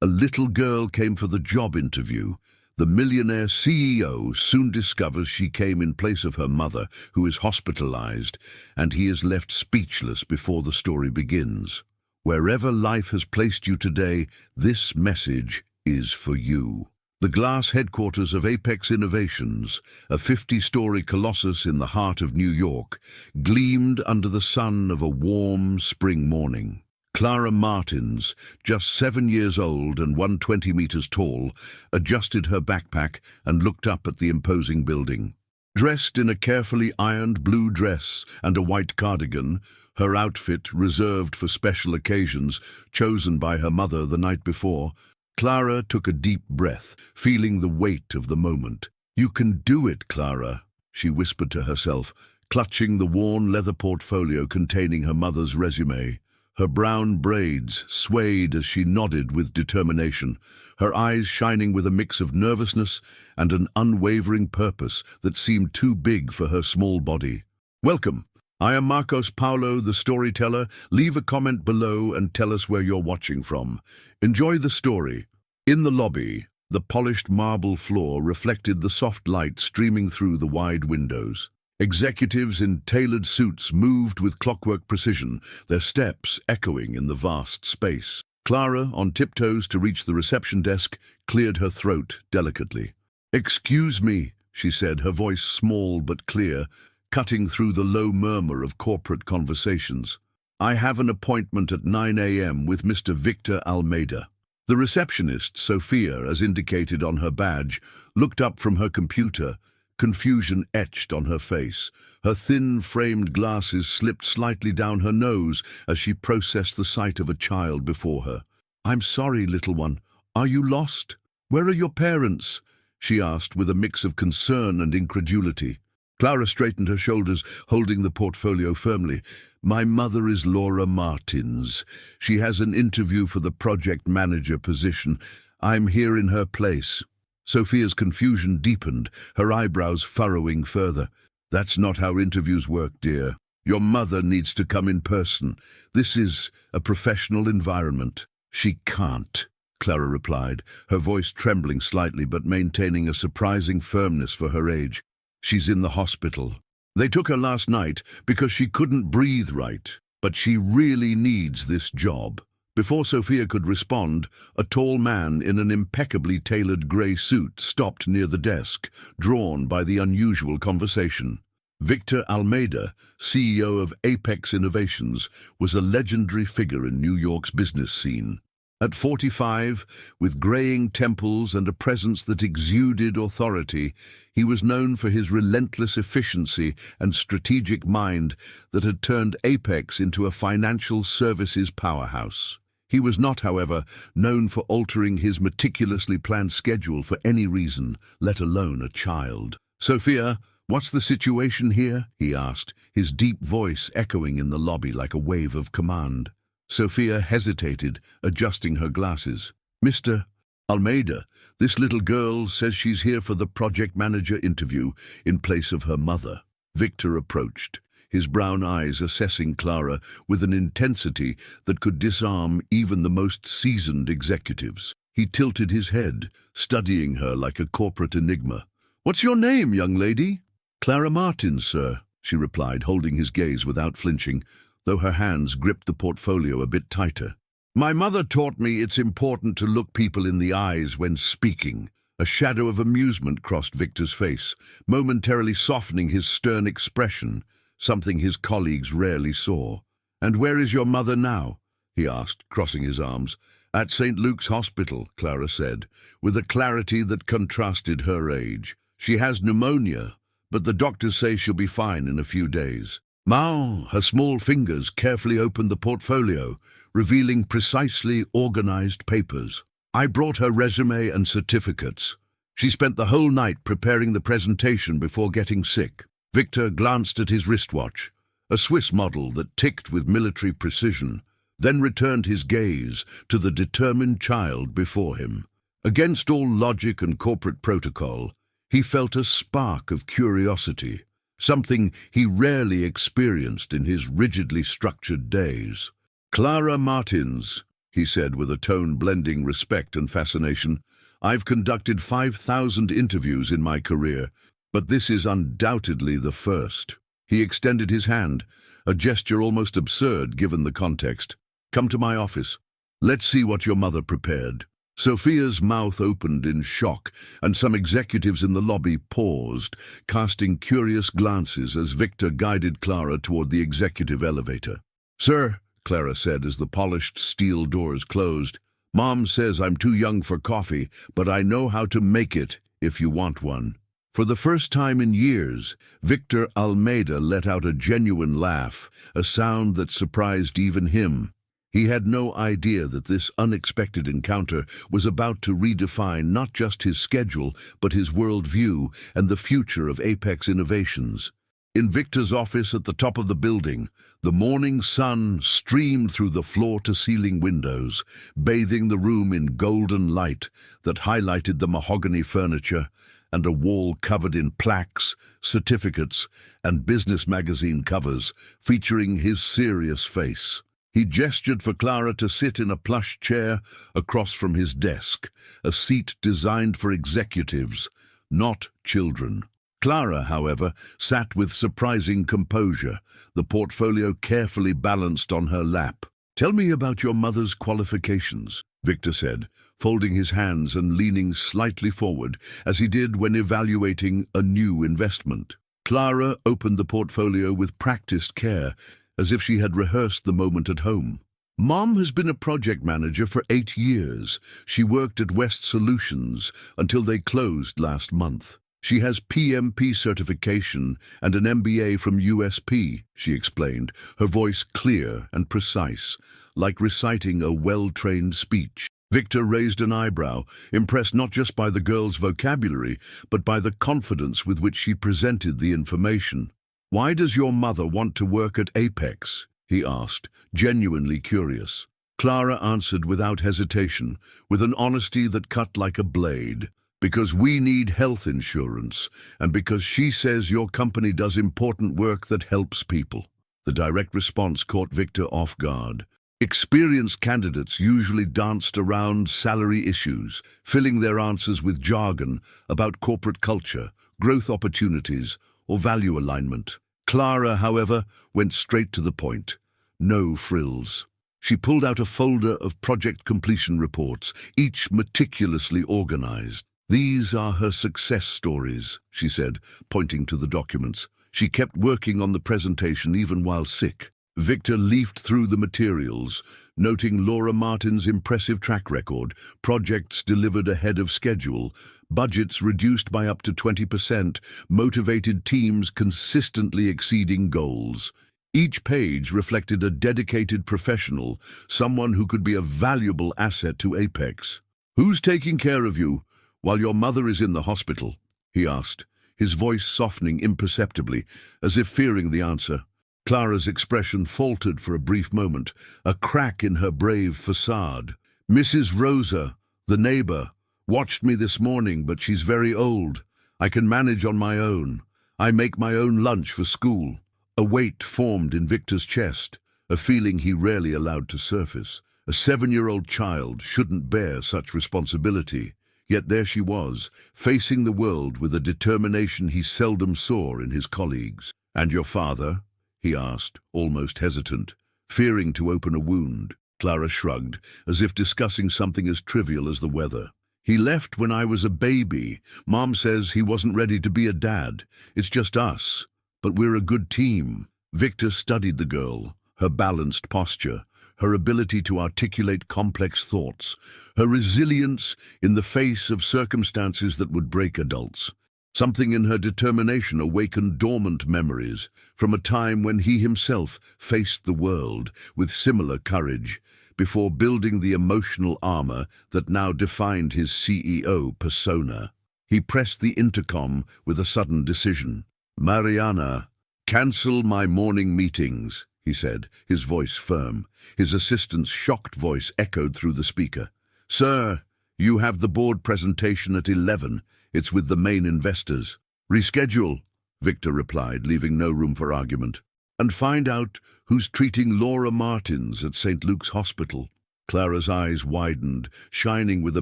A little girl came for the job interview. The millionaire CEO soon discovers she came in place of her mother, who is hospitalized, and he is left speechless before the story begins. Wherever life has placed you today, this message is for you. The glass headquarters of Apex Innovations, a 50-story colossus in the heart of New York, gleamed under the sun of a warm spring morning. Clara Martins, just 7 years old and 120 meters tall, adjusted her backpack and looked up at the imposing building. Dressed in a carefully ironed blue dress and a white cardigan, her outfit reserved for special occasions, chosen by her mother the night before, Clara took a deep breath, feeling the weight of the moment. "You can do it, Clara," she whispered to herself, clutching the worn leather portfolio containing her mother's resume. Her brown braids swayed as she nodded with determination, her eyes shining with a mix of nervousness and an unwavering purpose that seemed too big for her small body. "Welcome. I am Marcos Paulo, the storyteller. Leave a comment below and tell us where you're watching from. Enjoy the story." In the lobby, the polished marble floor reflected the soft light streaming through the wide windows. Executives in tailored suits moved with clockwork precision, their steps echoing in the vast space. Clara, on tiptoes to reach the reception desk, cleared her throat delicately. "Excuse me," she said, her voice small but clear, cutting through the low murmur of corporate conversations. "I have an appointment at 9 a.m. with Mr. Victor Almeida." The receptionist, Sophia, as indicated on her badge, looked up from her computer, confusion etched on her face. Her thin, framed glasses slipped slightly down her nose as she processed the sight of a child before her. "I'm sorry, little one. Are you lost? Where are your parents?" she asked with a mix of concern and incredulity. Clara straightened her shoulders, holding the portfolio firmly. "My mother is Laura Martins. She has an interview for the project manager position. I'm here in her place." Sophia's confusion deepened, her eyebrows furrowing further. "That's not how interviews work, dear. Your mother needs to come in person. This is a professional environment." "She can't," Clara replied, her voice trembling slightly but maintaining a surprising firmness for her age. "She's in the hospital. They took her last night because she couldn't breathe right, but she really needs this job." Before Sophia could respond, a tall man in an impeccably tailored grey suit stopped near the desk, drawn by the unusual conversation. Victor Almeida, CEO of Apex Innovations, was a legendary figure in New York's business scene. At 45, with graying temples and a presence that exuded authority, he was known for his relentless efficiency and strategic mind that had turned Apex into a financial services powerhouse. He was not, however, known for altering his meticulously planned schedule for any reason, let alone a child. "Sophia, what's the situation here?" he asked, his deep voice echoing in the lobby like a wave of command. Sophia hesitated, adjusting her glasses. "Mr. Almeida, this little girl says she's here for the project manager interview in place of her mother." Victor approached, his brown eyes assessing Clara with an intensity that could disarm even the most seasoned executives. He tilted his head, studying her like a corporate enigma. "What's your name, young lady?" "Clara Martins, sir," she replied, holding his gaze without flinching, though her hands gripped the portfolio a bit tighter. "My mother taught me it's important to look people in the eyes when speaking." A shadow of amusement crossed Victor's face, momentarily softening his stern expression, something his colleagues rarely saw. "And where is your mother now?" he asked, crossing his arms. "At St. Luke's Hospital," Clara said, with a clarity that contrasted her age. "She has pneumonia, but the doctors say she'll be fine in a few days." Her small fingers carefully opened the portfolio, revealing precisely organized papers. "I brought her resume and certificates. She spent the whole night preparing the presentation before getting sick." Victor glanced at his wristwatch, a Swiss model that ticked with military precision, then returned his gaze to the determined child before him. Against all logic and corporate protocol, he felt a spark of curiosity, something he rarely experienced in his rigidly structured days. "Clara Martins, he said with a tone blending respect and fascination. "I've conducted 5,000 interviews in my career, but this is undoubtedly the first." He extended his hand, a gesture almost absurd given the context. "Come to my office. Let's see what your mother prepared." Sophia's mouth opened in shock, and some executives in the lobby paused, casting curious glances as Victor guided Clara toward the executive elevator. "Sir," Clara said as the polished steel doors closed, "Mom says I'm too young for coffee, but I know how to make it if you want one." For the first time in years, Victor Almeida let out a genuine laugh, a sound that surprised even him. He had no idea that this unexpected encounter was about to redefine not just his schedule, but his worldview and the future of Apex Innovations. In Victor's office at the top of the building, the morning sun streamed through the floor-to-ceiling windows, bathing the room in golden light that highlighted the mahogany furniture and a wall covered in plaques, certificates, and business magazine covers featuring his serious face. He gestured for Clara to sit in a plush chair across from his desk, a seat designed for executives, not children. Clara, however, sat with surprising composure, the portfolio carefully balanced on her lap. "Tell me about your mother's qualifications," Victor said, folding his hands and leaning slightly forward, as he did when evaluating a new investment. Clara opened the portfolio with practiced care, as if she had rehearsed the moment at home. "Mom has been a project manager for 8 years. She worked at West Solutions until they closed last month. She has PMP certification and an MBA from USP, she explained, her voice clear and precise, like reciting a well-trained speech. Victor raised an eyebrow, impressed not just by the girl's vocabulary, but by the confidence with which she presented the information. "Why does your mother want to work at Apex?" he asked, genuinely curious. Clara answered without hesitation, with an honesty that cut like a blade. "Because we need health insurance, and because she says your company does important work that helps people." The direct response caught Victor off guard. Experienced candidates usually danced around salary issues, filling their answers with jargon about corporate culture, growth opportunities, or value alignment. Clara, however, went straight to the point. No frills. She pulled out a folder of project completion reports, each meticulously organized. "These are her success stories," she said, pointing to the documents. "She kept working on the presentation even while sick." Victor leafed through the materials, noting Laura Martin's impressive track record, projects delivered ahead of schedule, budgets reduced by up to 20%, motivated teams consistently exceeding goals. Each page reflected a dedicated professional, someone who could be a valuable asset to Apex. "Who's taking care of you while your mother is in the hospital?" he asked, his voice softening imperceptibly, as if fearing the answer. Clara's expression faltered for a brief moment, a crack in her brave facade. "Mrs. Rosa, the neighbor, watched me this morning, but she's very old. I can manage on my own. I make my own lunch for school." A weight formed in Victor's chest, a feeling he rarely allowed to surface. A 7-year-old child shouldn't bear such responsibility. Yet there she was, facing the world with a determination he seldom saw in his colleagues. "And your father?" he asked, almost hesitant, fearing to open a wound. Clara shrugged, as if discussing something as trivial as the weather. "He left when I was a baby. Mom says he wasn't ready to be a dad. It's just us. But we're a good team." Victor studied the girl, her balanced posture, her ability to articulate complex thoughts, her resilience in the face of circumstances that would break adults. Something in her determination awakened dormant memories from a time when he himself faced the world with similar courage before building the emotional armor that now defined his CEO persona. He pressed the intercom with a sudden decision. "Mariana, cancel my morning meetings," he said, his voice firm. His assistant's shocked voice echoed through the speaker. "Sir, you have the board presentation at 11. It's with the main investors." "Reschedule," Victor replied, leaving no room for argument. "And find out who's treating Laura Martins at St. Luke's Hospital." Clara's eyes widened, shining with a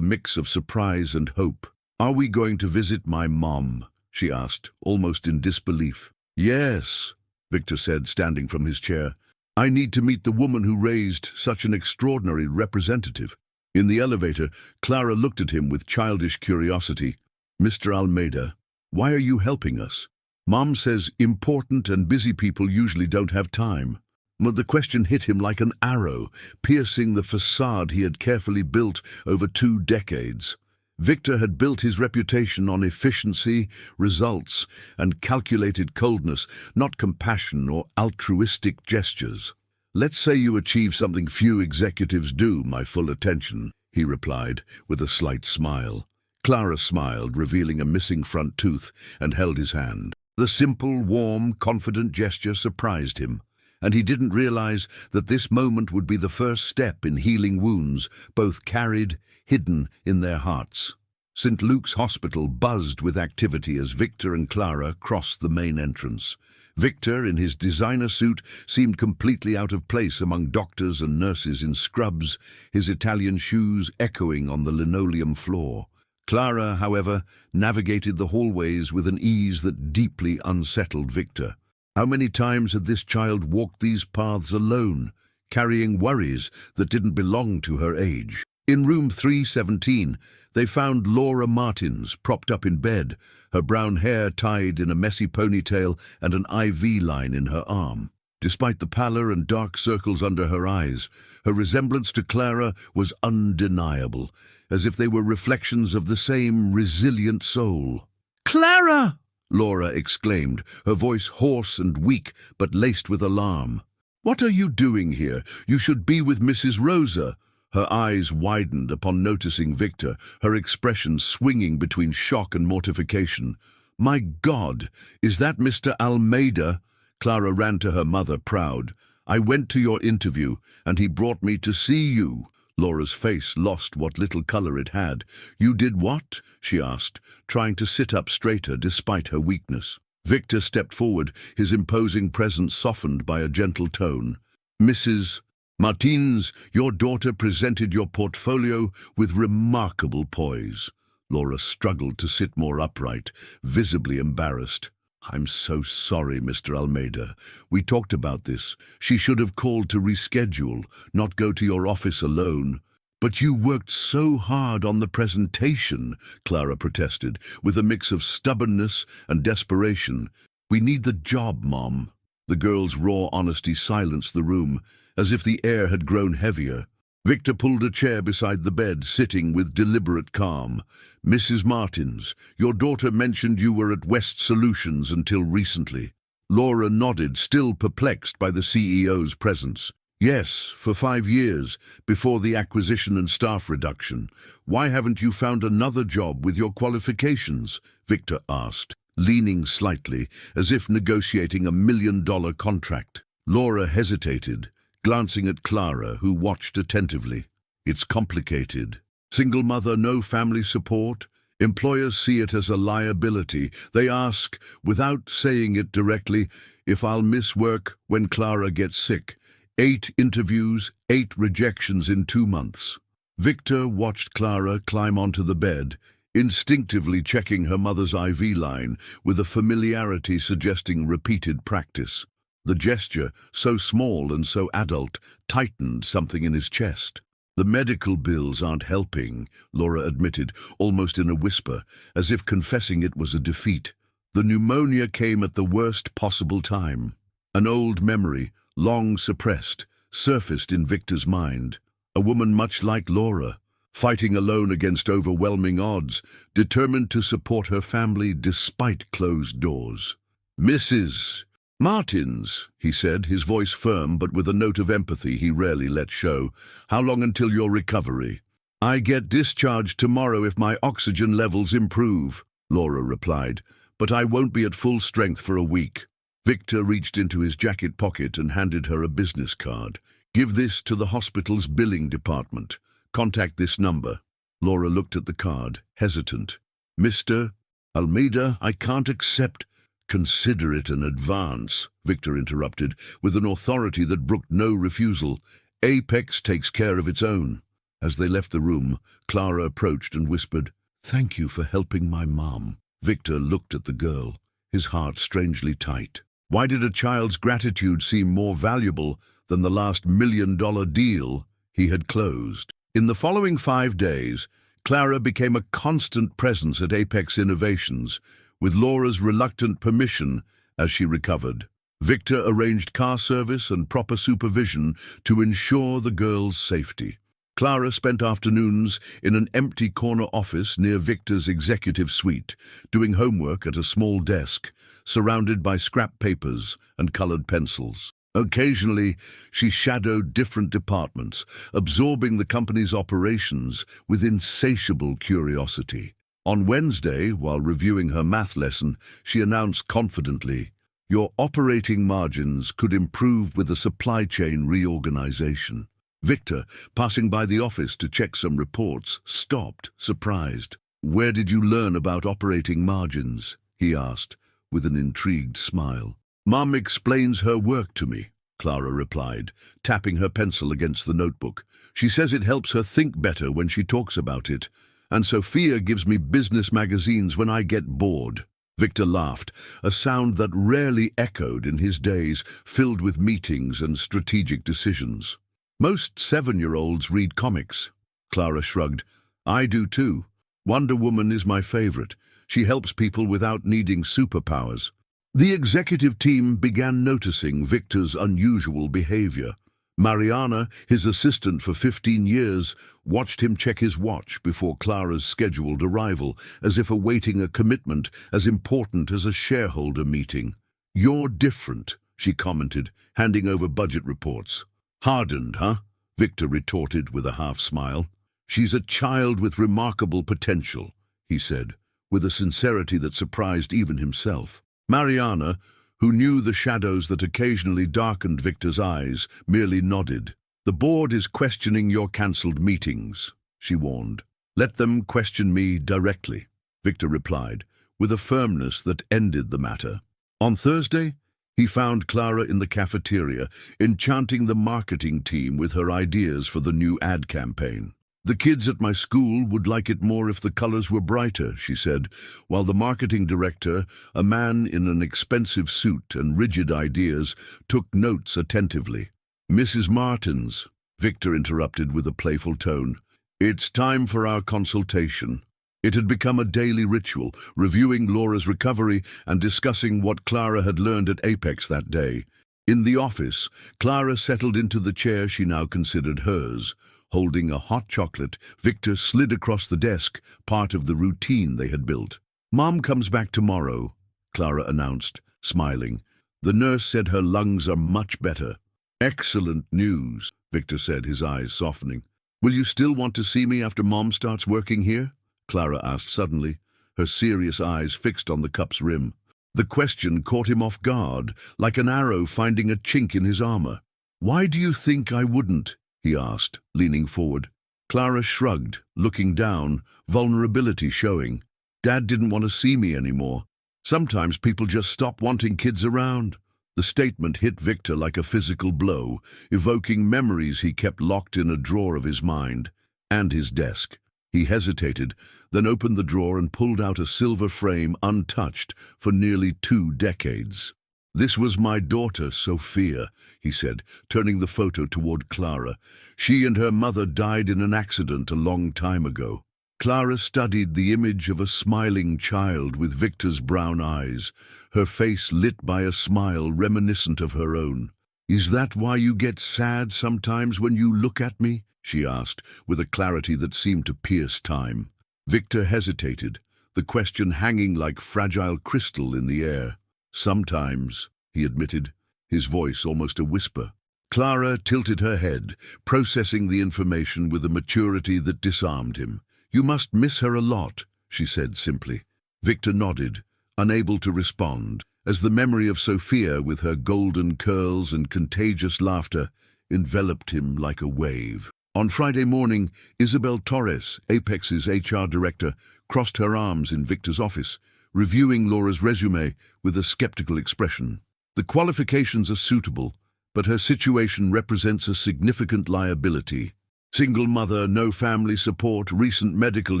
mix of surprise and hope. "Are we going to visit my mom?" she asked, almost in disbelief. "Yes," Victor said, standing from his chair. "I need to meet the woman who raised such an extraordinary representative." In the elevator, Clara looked at him with childish curiosity. "Mr. Almeida, why are you helping us? Mom says important and busy people usually don't have time." But the question hit him like an arrow, piercing the facade he had carefully built over 2 decades. Victor had built his reputation on efficiency, results, and calculated coldness, not compassion or altruistic gestures. "Let's say you achieve something few executives do, my full attention," he replied, with a slight smile. Clara smiled, revealing a missing front tooth, and held his hand. The simple, warm, confident gesture surprised him, and he didn't realize that this moment would be the first step in healing wounds, both carried, hidden in their hearts. St. Luke's Hospital buzzed with activity as Victor and Clara crossed the main entrance. Victor, in his designer suit, seemed completely out of place among doctors and nurses in scrubs, his Italian shoes echoing on the linoleum floor. Clara, however, navigated the hallways with an ease that deeply unsettled Victor. How many times had this child walked these paths alone, carrying worries that didn't belong to her age? In room 317, they found Laura Martins propped up in bed, her brown hair tied in a messy ponytail and an IV line in her arm. Despite the pallor and dark circles under her eyes, her resemblance to Clara was undeniable, as if they were reflections of the same resilient soul. "Clara!" Laura exclaimed, her voice hoarse and weak, but laced with alarm. "What are you doing here? You should be with Mrs. Rosa." Her eyes widened upon noticing Victor, her expression swinging between shock and mortification. "My God, is that Mr. Almeida?" Clara ran to her mother, proud. "I went to your interview, and he brought me to see you." Laura's face lost what little color it had. "You did what?" she asked, trying to sit up straighter despite her weakness. Victor stepped forward, his imposing presence softened by a gentle tone. "Mrs. Martins, your daughter presented your portfolio with remarkable poise." Laura struggled to sit more upright, visibly embarrassed. "I'm so sorry, Mr. Almeida. We talked about this. She should have called to reschedule, not go to your office alone." "But you worked so hard on the presentation," Clara protested, with a mix of stubbornness and desperation. "We need the job, Mom." The girl's raw honesty silenced the room, as if the air had grown heavier. Victor pulled a chair beside the bed, sitting with deliberate calm. "Mrs. Martins, your daughter mentioned you were at West Solutions until recently." Laura nodded, still perplexed by the CEO's presence. "Yes, for 5 years, before the acquisition and staff reduction. Why haven't you found another job with your qualifications?" Victor asked, leaning slightly, as if negotiating $1 million contract. Laura hesitated, glancing at Clara, who watched attentively. "It's complicated. Single mother, no family support. Employers see it as a liability. They ask, without saying it directly, if I'll miss work when Clara gets sick. 8 interviews, 8 rejections in 2 months." Victor watched Clara climb onto the bed, instinctively checking her mother's IV line with a familiarity suggesting repeated practice. The gesture, so small and so adult, tightened something in his chest. "The medical bills aren't helping," Laura admitted, almost in a whisper, as if confessing it was a defeat. "The pneumonia came at the worst possible time." An old memory, long suppressed, surfaced in Victor's mind. A woman much like Laura, fighting alone against overwhelming odds, determined to support her family despite closed doors. "Mrs. Martins," he said, his voice firm but with a note of empathy he rarely let show. "How long until your recovery?" "I get discharged tomorrow if my oxygen levels improve," Laura replied, "but I won't be at full strength for a week." Victor reached into his jacket pocket and handed her a business card. "Give this to the hospital's billing department. Contact this number." Laura looked at the card, hesitant. "Mr. Almeida, I can't accept—" "Consider it an advance," Victor interrupted, with an authority that brooked no refusal. Apex takes care of its own. As they left the room, Clara approached and whispered, "Thank you for helping my mom." Victor looked at the girl, his heart strangely tight. Why did a child's gratitude seem more valuable than the last $1 million deal he had closed? In the following 5 days, Clara became a constant presence at Apex Innovations, with Laura's reluctant permission as she recovered. Victor arranged car service and proper supervision to ensure the girl's safety. Clara spent afternoons in an empty corner office near Victor's executive suite, doing homework at a small desk, surrounded by scrap papers and colored pencils. Occasionally, she shadowed different departments, absorbing the company's operations with insatiable curiosity. On Wednesday, while reviewing her math lesson, she announced confidently, "Your operating margins could improve with a supply chain reorganization." Victor, passing by the office to check some reports, stopped, surprised. "Where did you learn about operating margins?" he asked, with an intrigued smile. "Mom explains her work to me," Clara replied, tapping her pencil against the notebook. "She says it helps her think better when she talks about it, and Sophia gives me business magazines when I get bored." Victor laughed, a sound that rarely echoed in his days filled with meetings and strategic decisions. "Most 7-year-olds read comics." Clara shrugged. "I do too. Wonder Woman is my favorite. She helps people without needing superpowers." The executive team began noticing Victor's unusual behavior. Mariana, his assistant for 15 years, watched him check his watch before Clara's scheduled arrival, as if awaiting a commitment as important as a shareholder meeting. "You're different," she commented, handing over budget reports. "Hardened, huh?" Victor retorted with a half-smile. "She's a child with remarkable potential," he said, with a sincerity that surprised even himself. Mariana, who knew the shadows that occasionally darkened Victor's eyes, merely nodded. "The board is questioning your cancelled meetings," she warned. "Let them question me directly," Victor replied, with a firmness that ended the matter. On Thursday, he found Clara in the cafeteria, enchanting the marketing team with her ideas for the new ad campaign. "The kids at my school would like it more if the colors were brighter," she said, while the marketing director, a man in an expensive suit and rigid ideas, took notes attentively. "Mrs. Martins," Victor interrupted with a playful tone, "it's time for our consultation." It had become a daily ritual, reviewing Laura's recovery and discussing what Clara had learned at Apex that day. In the office, Clara settled into the chair she now considered hers. Holding a hot chocolate, Victor slid across the desk, part of the routine they had built. "Mom comes back tomorrow," Clara announced, smiling. "The nurse said her lungs are much better." "Excellent news," Victor said, his eyes softening. "Will you still want to see me after Mom starts working here?" Clara asked suddenly, her serious eyes fixed on the cup's rim. The question caught him off guard, like an arrow finding a chink in his armor. "Why do you think I wouldn't?" he asked, leaning forward. Clara shrugged, looking down, vulnerability showing. "Dad didn't want to see me anymore. Sometimes people just stop wanting kids around." The statement hit Victor like a physical blow, evoking memories he kept locked in a drawer of his mind and his desk. He hesitated, then opened the drawer and pulled out a silver frame untouched for nearly 2 decades. "This was my daughter, Sophia," he said, turning the photo toward Clara. "She and her mother died in an accident a long time ago." Clara studied the image of a smiling child with Victor's brown eyes, her face lit by a smile reminiscent of her own. "Is that why you get sad sometimes when you look at me?" she asked, with a clarity that seemed to pierce time. Victor hesitated, the question hanging like fragile crystal in the air. "Sometimes," he admitted, his voice almost a whisper. Clara tilted her head, processing the information with a maturity that disarmed him. "You must miss her a lot," she said simply. Victor nodded, unable to respond, as the memory of Sophia with her golden curls and contagious laughter enveloped him like a wave. On Friday morning, Isabel Torres, Apex's HR director, crossed her arms in Victor's office, reviewing Laura's resume with a skeptical expression. "The qualifications are suitable, but her situation represents a significant liability. Single mother, no family support, recent medical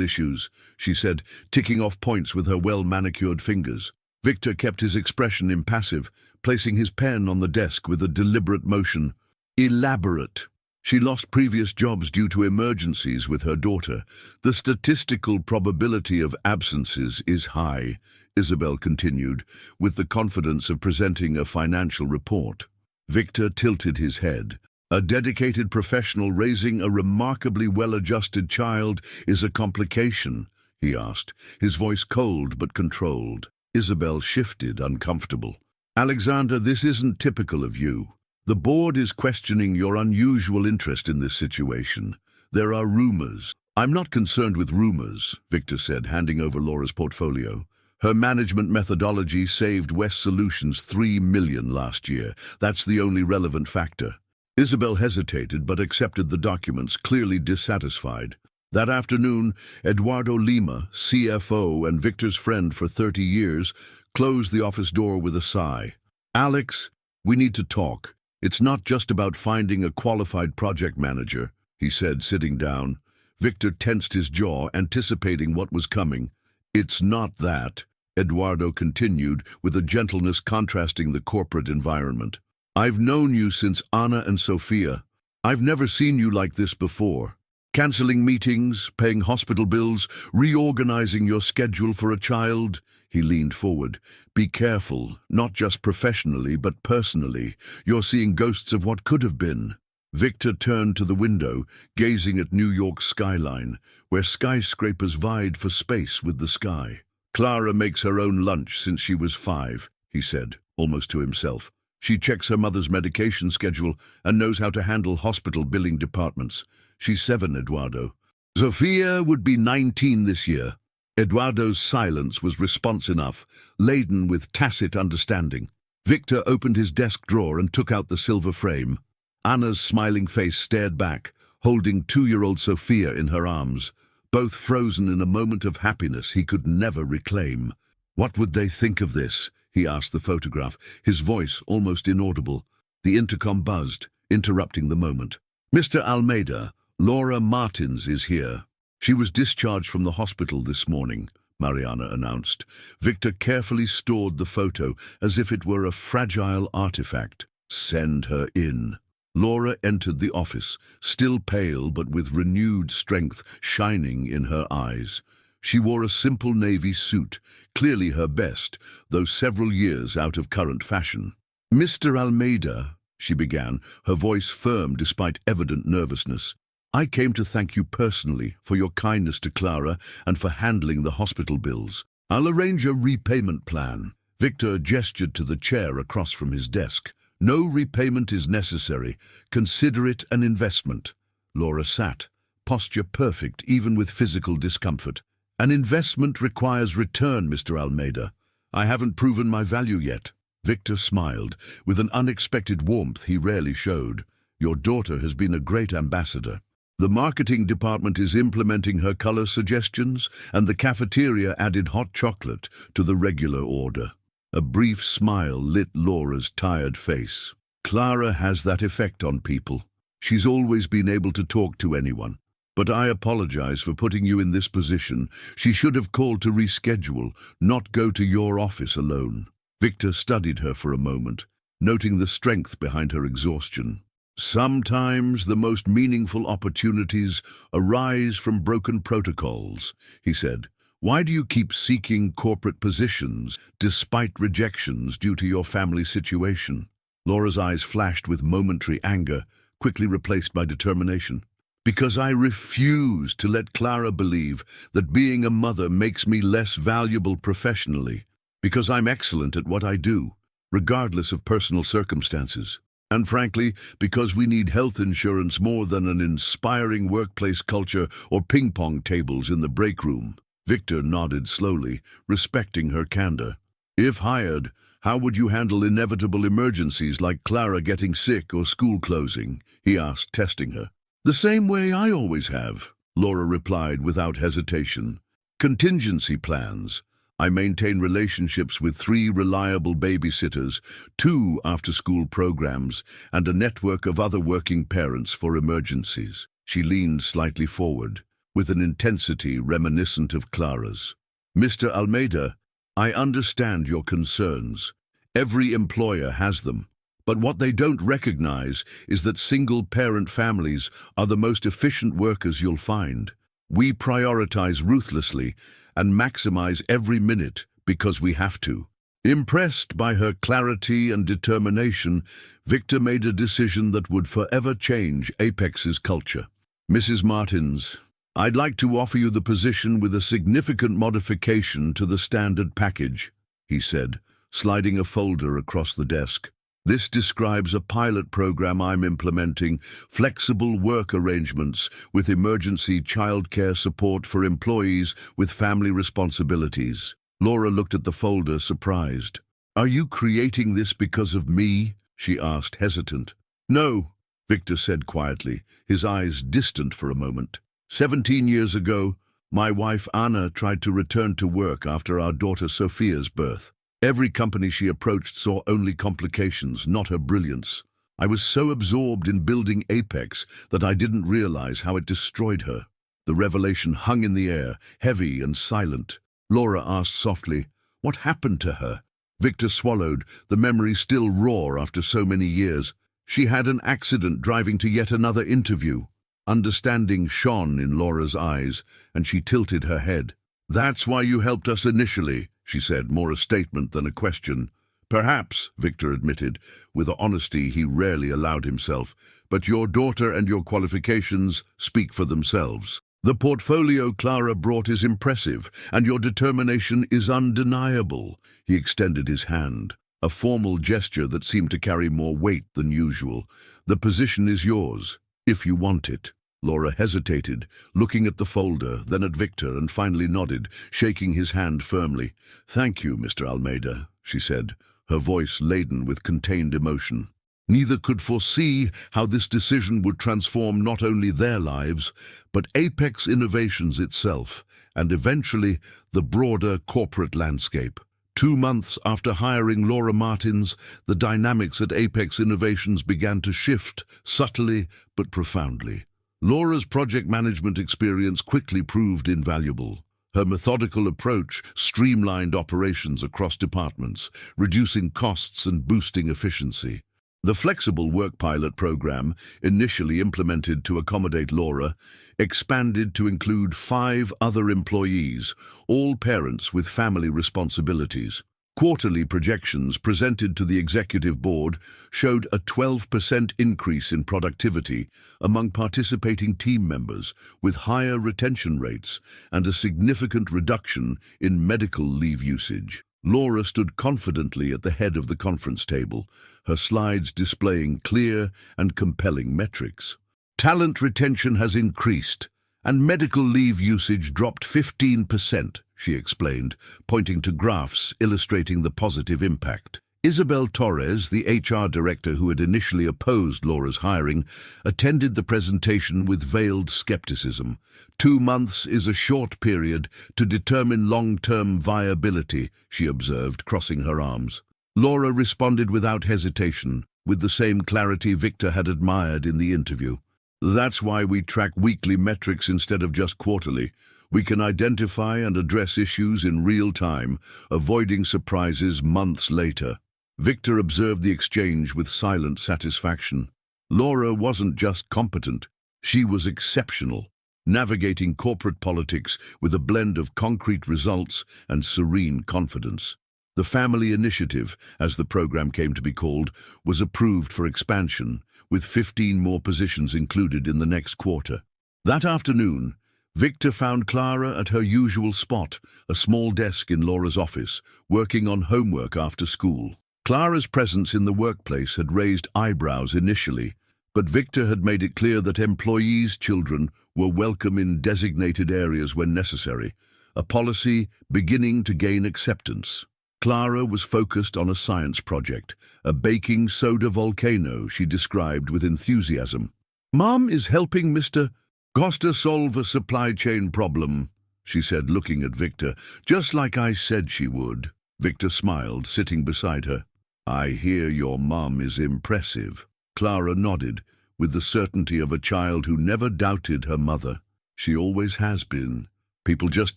issues, she said, ticking off points with her well-manicured fingers. Victor kept his expression impassive, placing his pen on the desk with a deliberate motion. Elaborate. She lost previous jobs due to emergencies with her daughter. The statistical probability of absences is high, Isabel continued, with the confidence of presenting a financial report. Victor tilted his head. A dedicated professional raising a remarkably well-adjusted child is a complication, he asked, his voice cold but controlled. Isabel shifted, uncomfortable. Alexander, this isn't typical of you. The board is questioning your unusual interest in this situation. There are rumors. I'm not concerned with rumors, Victor said, handing over Laura's portfolio. Her management methodology saved West Solutions $3 million last year. That's the only relevant factor. Isabel hesitated but accepted the documents, clearly dissatisfied. That afternoon, Eduardo Lima, CFO and Victor's friend for 30 years, closed the office door with a sigh. Alex, we need to talk. It's not just about finding a qualified project manager, he said, sitting down. Victor tensed his jaw, anticipating what was coming. It's not that, Eduardo continued, with a gentleness contrasting the corporate environment. I've known you since Anna and Sophia. I've never seen you like this before. Canceling meetings, paying hospital bills, reorganizing your schedule for a child. He leaned forward. Be careful, not just professionally, but personally. You're seeing ghosts of what could have been. Victor turned to the window, gazing at New York's skyline, where skyscrapers vied for space with the sky. Clara makes her own lunch since she was 5, he said, almost to himself. She checks her mother's medication schedule and knows how to handle hospital billing departments. She's 7, Eduardo. Sophia would be 19 this year. Eduardo's silence was response enough, laden with tacit understanding. Victor opened his desk drawer and took out the silver frame. Anna's smiling face stared back, holding 2-year-old Sophia in her arms, both frozen in a moment of happiness he could never reclaim. What would they think of this? He asked the photograph, his voice almost inaudible. The intercom buzzed, interrupting the moment. Mr. Almeida, Laura Martins is here. She was discharged from the hospital this morning, Mariana announced. Victor carefully stored the photo as if it were a fragile artifact. Send her in. Laura entered the office, still pale but with renewed strength shining in her eyes. She wore a simple navy suit, clearly her best, though several years out of current fashion. Mr. Almeida, she began, her voice firm despite evident nervousness. I came to thank you personally for your kindness to Clara and for handling the hospital bills. I'll arrange a repayment plan. Victor gestured to the chair across from his desk. No repayment is necessary. Consider it an investment. Laura sat, posture perfect even with physical discomfort. An investment requires return, Mr. Almeida. I haven't proven my value yet. Victor smiled, with an unexpected warmth he rarely showed. Your daughter has been a great ambassador. The marketing department is implementing her color suggestions, and the cafeteria added hot chocolate to the regular order. A brief smile lit Laura's tired face. Clara has that effect on people. She's always been able to talk to anyone. But I apologize for putting you in this position. She should have called to reschedule, not go to your office alone. Victor studied her for a moment, noting the strength behind her exhaustion. Sometimes the most meaningful opportunities arise from broken protocols, he said. Why do you keep seeking corporate positions despite rejections due to your family situation? Laura's eyes flashed with momentary anger, quickly replaced by determination. Because I refuse to let Clara believe that being a mother makes me less valuable professionally. Because I'm excellent at what I do, regardless of personal circumstances. And frankly, because we need health insurance more than an inspiring workplace culture or ping-pong tables in the break room. Victor nodded slowly, respecting her candor. If hired, how would you handle inevitable emergencies like Clara getting sick or school closing? He asked, testing her. The same way I always have, Laura replied without hesitation. Contingency plans. I maintain relationships with 3 reliable babysitters, 2 after-school programs, and a network of other working parents for emergencies. She leaned slightly forward, with an intensity reminiscent of Clara's. Mr. Almeida, I understand your concerns. Every employer has them. But what they don't recognize is that single-parent families are the most efficient workers you'll find. We prioritize ruthlessly and maximize every minute because we have to. Impressed by her clarity and determination, Victor made a decision that would forever change Apex's culture. Mrs. Martins, I'd like to offer you the position with a significant modification to the standard package, he said, sliding a folder across the desk. This describes a pilot program I'm implementing, flexible work arrangements with emergency childcare support for employees with family responsibilities. Laura looked at the folder, surprised. Are you creating this because of me? She asked, hesitant. No, Victor said quietly, his eyes distant for a moment. 17 years ago, my wife Anna tried to return to work after our daughter Sophia's birth. Every company she approached saw only complications, not her brilliance. I was so absorbed in building Apex that I didn't realize how it destroyed her. The revelation hung in the air, heavy and silent. Laura asked softly, what happened to her? Victor swallowed, the memory still raw after so many years. She had an accident driving to yet another interview. Understanding shone in Laura's eyes, and she tilted her head. That's why you helped us initially, she said, more a statement than a question. Perhaps, Victor admitted, with the honesty he rarely allowed himself, but your daughter and your qualifications speak for themselves. The portfolio Clara brought is impressive, and your determination is undeniable. He extended his hand, a formal gesture that seemed to carry more weight than usual. The position is yours, if you want it. Laura hesitated, looking at the folder, then at Victor, and finally nodded, shaking his hand firmly. Thank you, Mr. Almeida, she said, her voice laden with contained emotion. Neither could foresee how this decision would transform not only their lives, but Apex Innovations itself, and eventually the broader corporate landscape. 2 months after hiring Laura Martins, the dynamics at Apex Innovations began to shift, subtly but profoundly. Laura's project management experience quickly proved invaluable. Her methodical approach streamlined operations across departments, reducing costs and boosting efficiency. The flexible work pilot program, initially implemented to accommodate Laura, expanded to include 5 other employees, all parents with family responsibilities. Quarterly projections presented to the executive board showed a 12% increase in productivity among participating team members, with higher retention rates and a significant reduction in medical leave usage. Laura stood confidently at the head of the conference table, her slides displaying clear and compelling metrics. Talent retention has increased, and medical leave usage dropped 15%, she explained, pointing to graphs illustrating the positive impact. Isabel Torres, the HR director who had initially opposed Laura's hiring, attended the presentation with veiled skepticism. 2 months is a short period to determine long-term viability, she observed, crossing her arms. Laura responded without hesitation, with the same clarity Victor had admired in the interview. That's why we track weekly metrics instead of just quarterly. We can identify and address issues in real time, avoiding surprises months later. Victor observed the exchange with silent satisfaction. Laura wasn't just competent, she was exceptional, navigating corporate politics with a blend of concrete results and serene confidence. The Family Initiative, as the program came to be called, was approved for expansion, with 15 more positions included in the next quarter. That afternoon, Victor found Clara at her usual spot, a small desk in Laura's office, working on homework after school. Clara's presence in the workplace had raised eyebrows initially, but Victor had made it clear that employees' children were welcome in designated areas when necessary, a policy beginning to gain acceptance. Clara was focused on a science project, a baking soda volcano she described with enthusiasm. Mom is helping Mr. Costa solve a supply chain problem, she said, looking at Victor, just like I said she would. Victor smiled, sitting beside her. I hear your mum is impressive. Clara nodded, with the certainty of a child who never doubted her mother. She always has been. People just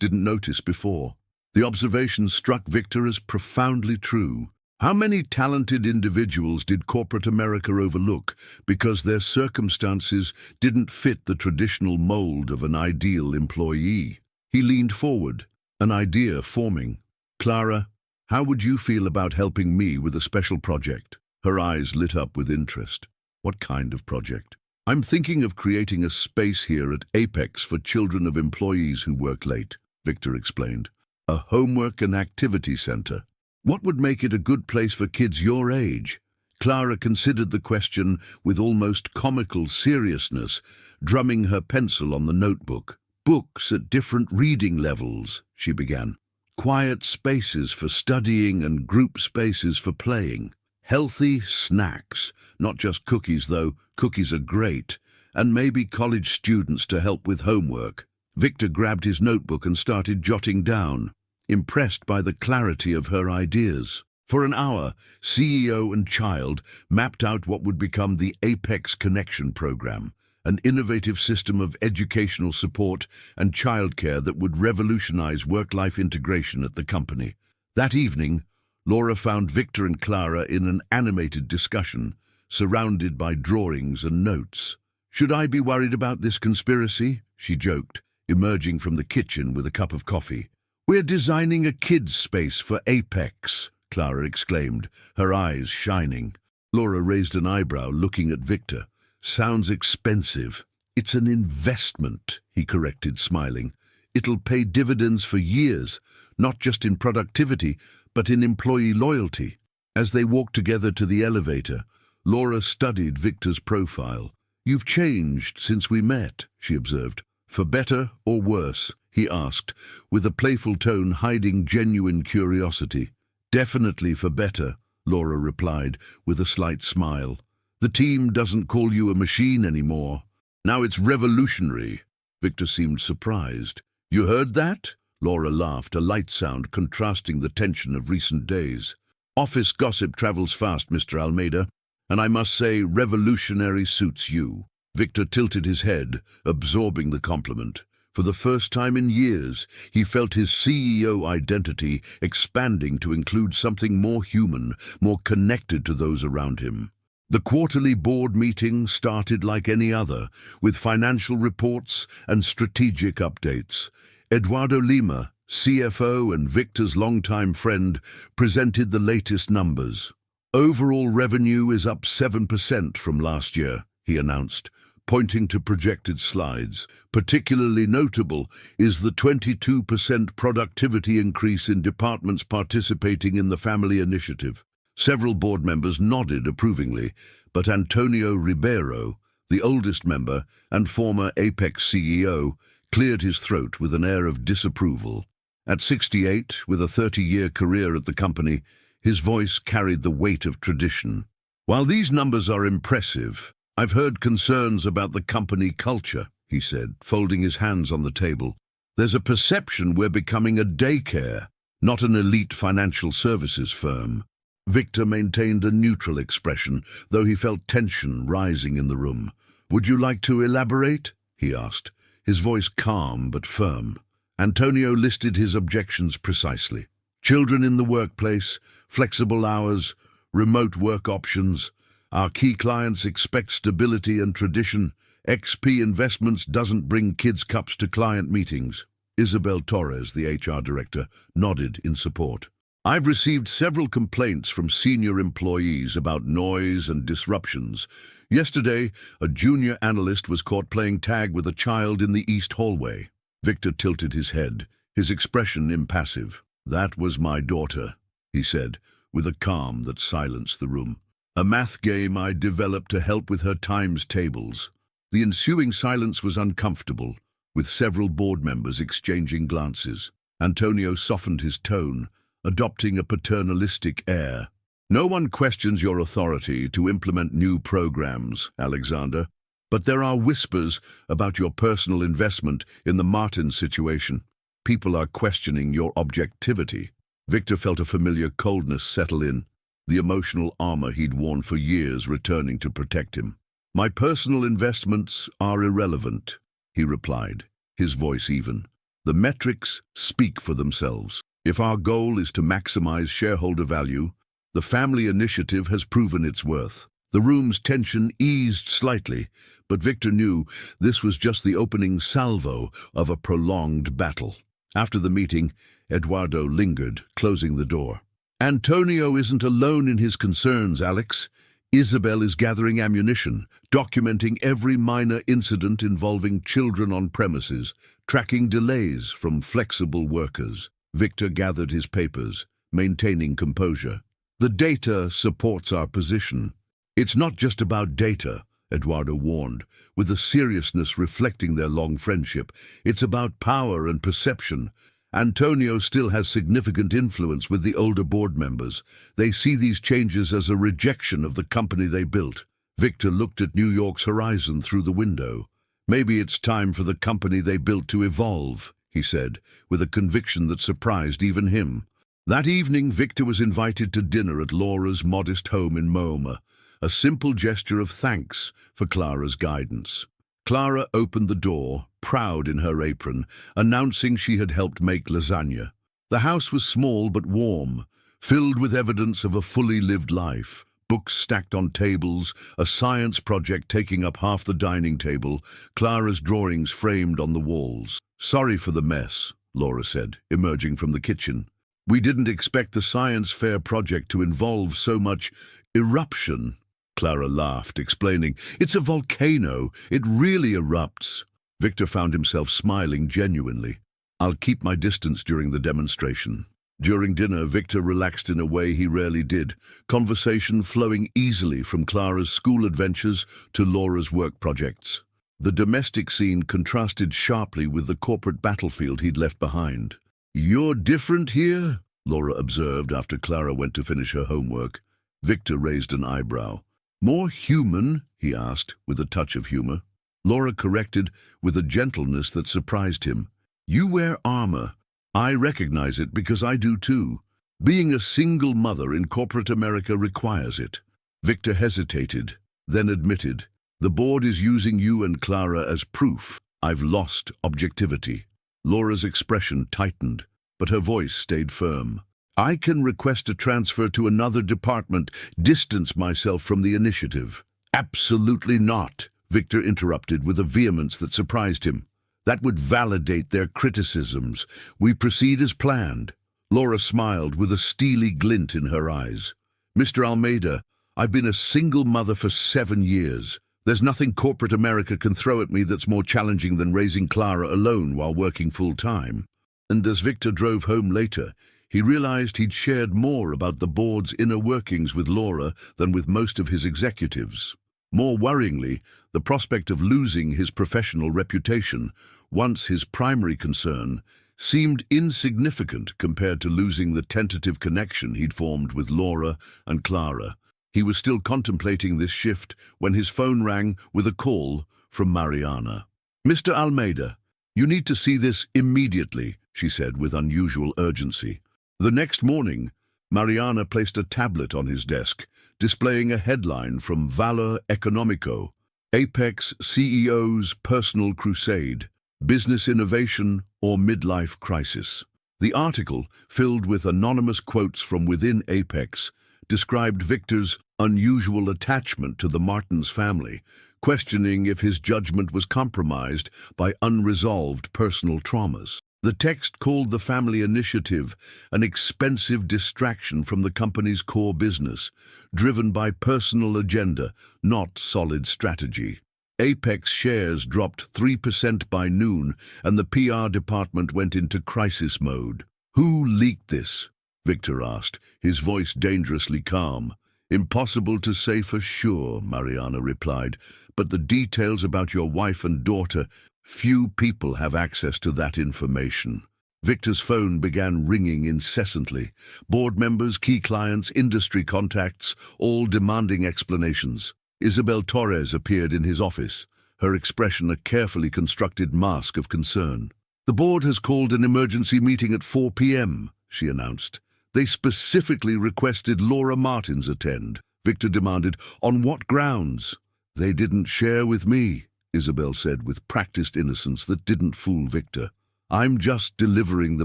didn't notice before. The observation struck Victor as profoundly true. How many talented individuals did corporate America overlook because their circumstances didn't fit the traditional mold of an ideal employee? He leaned forward, an idea forming. Clara, how would you feel about helping me with a special project? Her eyes lit up with interest. What kind of project? I'm thinking of creating a space here at Apex for children of employees who work late, Victor explained. A homework and activity center. What would make it a good place for kids your age? Clara considered the question with almost comical seriousness, drumming her pencil on the notebook. Books at different reading levels, she began. Quiet spaces for studying and group spaces for playing. Healthy snacks, not just cookies though, cookies are great, and maybe college students to help with homework. Victor grabbed his notebook and started jotting down, impressed by the clarity of her ideas. For an hour, CEO and child mapped out what would become the Apex Connection program, an innovative system of educational support and childcare that would revolutionize work-life integration at the company. That evening, Laura found Victor and Clara in an animated discussion, surrounded by drawings and notes. Should I be worried about this conspiracy? She joked, emerging from the kitchen with a cup of coffee. We're designing a kids' space for Apex, Clara exclaimed, her eyes shining. Laura raised an eyebrow, looking at Victor. Sounds expensive. It's an investment, he corrected, smiling. It'll pay dividends for years, not just in productivity, but in employee loyalty. As they walked together to the elevator, Laura studied Victor's profile. You've changed since we met, she observed. For better or worse? He asked, with a playful tone hiding genuine curiosity. Definitely for better, Laura replied, with a slight smile. The team doesn't call you a machine anymore. Now it's revolutionary. Victor seemed surprised. You heard that? Laura laughed, a light sound contrasting the tension of recent days. Office gossip travels fast, Mr. Almeida, and I must say revolutionary suits you. Victor tilted his head, absorbing the compliment. For the first time in years, he felt his CEO identity expanding to include something more human, more connected to those around him. The quarterly board meeting started like any other, with financial reports and strategic updates. Eduardo Lima, CFO and Victor's longtime friend, presented the latest numbers. Overall revenue is up 7% from last year, he announced, pointing to projected slides. Particularly notable is the 22% productivity increase in departments participating in the family initiative. Several board members nodded approvingly, but Antonio Ribeiro, the oldest member and former Apex CEO, cleared his throat with an air of disapproval. At 68, with a 30-year career at the company, his voice carried the weight of tradition. While these numbers are impressive, I've heard concerns about the company culture, he said, folding his hands on the table. There's a perception we're becoming a daycare, not an elite financial services firm. Victor maintained a neutral expression, though he felt tension rising in the room. Would you like to elaborate? He asked, his voice calm but firm. Antonio listed his objections precisely. Children in the workplace, flexible hours, remote work options. Our key clients expect stability and tradition. XP Investments doesn't bring kids' cups to client meetings. Isabel Torres, the HR director, nodded in support. I've received several complaints from senior employees about noise and disruptions. Yesterday, a junior analyst was caught playing tag with a child in the east hallway. Victor tilted his head, his expression impassive. That was my daughter, he said, with a calm that silenced the room. A math game I developed to help with her times tables. The ensuing silence was uncomfortable, with several board members exchanging glances. Antonio softened his tone, adopting a paternalistic air. No one questions your authority to implement new programs, Alexander, but there are whispers about your personal investment in the Martin situation. People are questioning your objectivity. Victor felt a familiar coldness settle in, the emotional armor he'd worn for years returning to protect him. My personal investments are irrelevant, he replied, his voice even. The metrics speak for themselves. If our goal is to maximize shareholder value, the family initiative has proven its worth. The room's tension eased slightly, but Victor knew this was just the opening salvo of a prolonged battle. After the meeting, Eduardo lingered, closing the door. Antonio isn't alone in his concerns, Alex. Isabel is gathering ammunition, documenting every minor incident involving children on premises, tracking delays from flexible workers. Victor gathered his papers, maintaining composure. The data supports our position. It's not just about data, Eduardo warned, with a seriousness reflecting their long friendship. It's about power and perception. Antonio still has significant influence with the older board members. They see these changes as a rejection of the company they built. Victor looked at New York's horizon through the window. Maybe it's time for the company they built to evolve, he said, with a conviction that surprised even him. That evening, Victor was invited to dinner at Laura's modest home in Mooma, a simple gesture of thanks for Clara's guidance. Clara opened the door, proud in her apron, announcing she had helped make lasagna. The house was small but warm, filled with evidence of a fully lived life. Books stacked on tables, a science project taking up half the dining table, Clara's drawings framed on the walls. Sorry for the mess, Laura said, emerging from the kitchen. We didn't expect the science fair project to involve so much eruption. Clara laughed, explaining, it's a volcano. It really erupts. Victor found himself smiling genuinely. I'll keep my distance during the demonstration. During dinner, Victor relaxed in a way he rarely did, conversation flowing easily from Clara's school adventures to Laura's work projects. The domestic scene contrasted sharply with the corporate battlefield he'd left behind. You're different here? Laura observed after Clara went to finish her homework. Victor raised an eyebrow. More human? He asked, with a touch of humor. Laura corrected with a gentleness that surprised him. You wear armor. I recognize it because I do too. Being a single mother in corporate America requires it. Victor hesitated, then admitted, the board is using you and Clara as proof. I've lost objectivity. Laura's expression tightened, but her voice stayed firm. I can request a transfer to another department, distance myself from the initiative. Absolutely not, Victor interrupted with a vehemence that surprised him. That would validate their criticisms. We proceed as planned. Laura smiled with a steely glint in her eyes. Mr. Almeida, I've been a single mother for 7 years. There's nothing corporate America can throw at me that's more challenging than raising Clara alone while working full-time. And as Victor drove home later, he realized he'd shared more about the board's inner workings with Laura than with most of his executives. More worryingly, the prospect of losing his professional reputation, once his primary concern, seemed insignificant compared to losing the tentative connection he'd formed with Laura and Clara. He was still contemplating this shift when his phone rang with a call from Mariana. Mr. Almeida, you need to see this immediately, she said with unusual urgency. The next morning, Mariana placed a tablet on his desk, displaying a headline from Valor Económico, Apex CEO's Personal Crusade, Business Innovation or Midlife Crisis. The article, filled with anonymous quotes from within Apex, described Victor's unusual attachment to the Martins family, questioning if his judgment was compromised by unresolved personal traumas. The text called the family initiative an expensive distraction from the company's core business, driven by personal agenda, not solid strategy. Apex shares dropped 3% by noon, and the PR department went into crisis mode. Who leaked this? Victor asked, his voice dangerously calm. Impossible to say for sure, Mariana replied, but the details about your wife and daughter, few people have access to that information. Victor's phone began ringing incessantly. Board members, key clients, industry contacts, all demanding explanations. Isabel Torres appeared in his office, her expression a carefully constructed mask of concern. "The board has called an emergency meeting at 4 p.m., she announced. "They specifically requested Laura Martins attend." Victor demanded. "On what grounds?" "They didn't share with me," Isabel said with practiced innocence that didn't fool Victor. "I'm just delivering the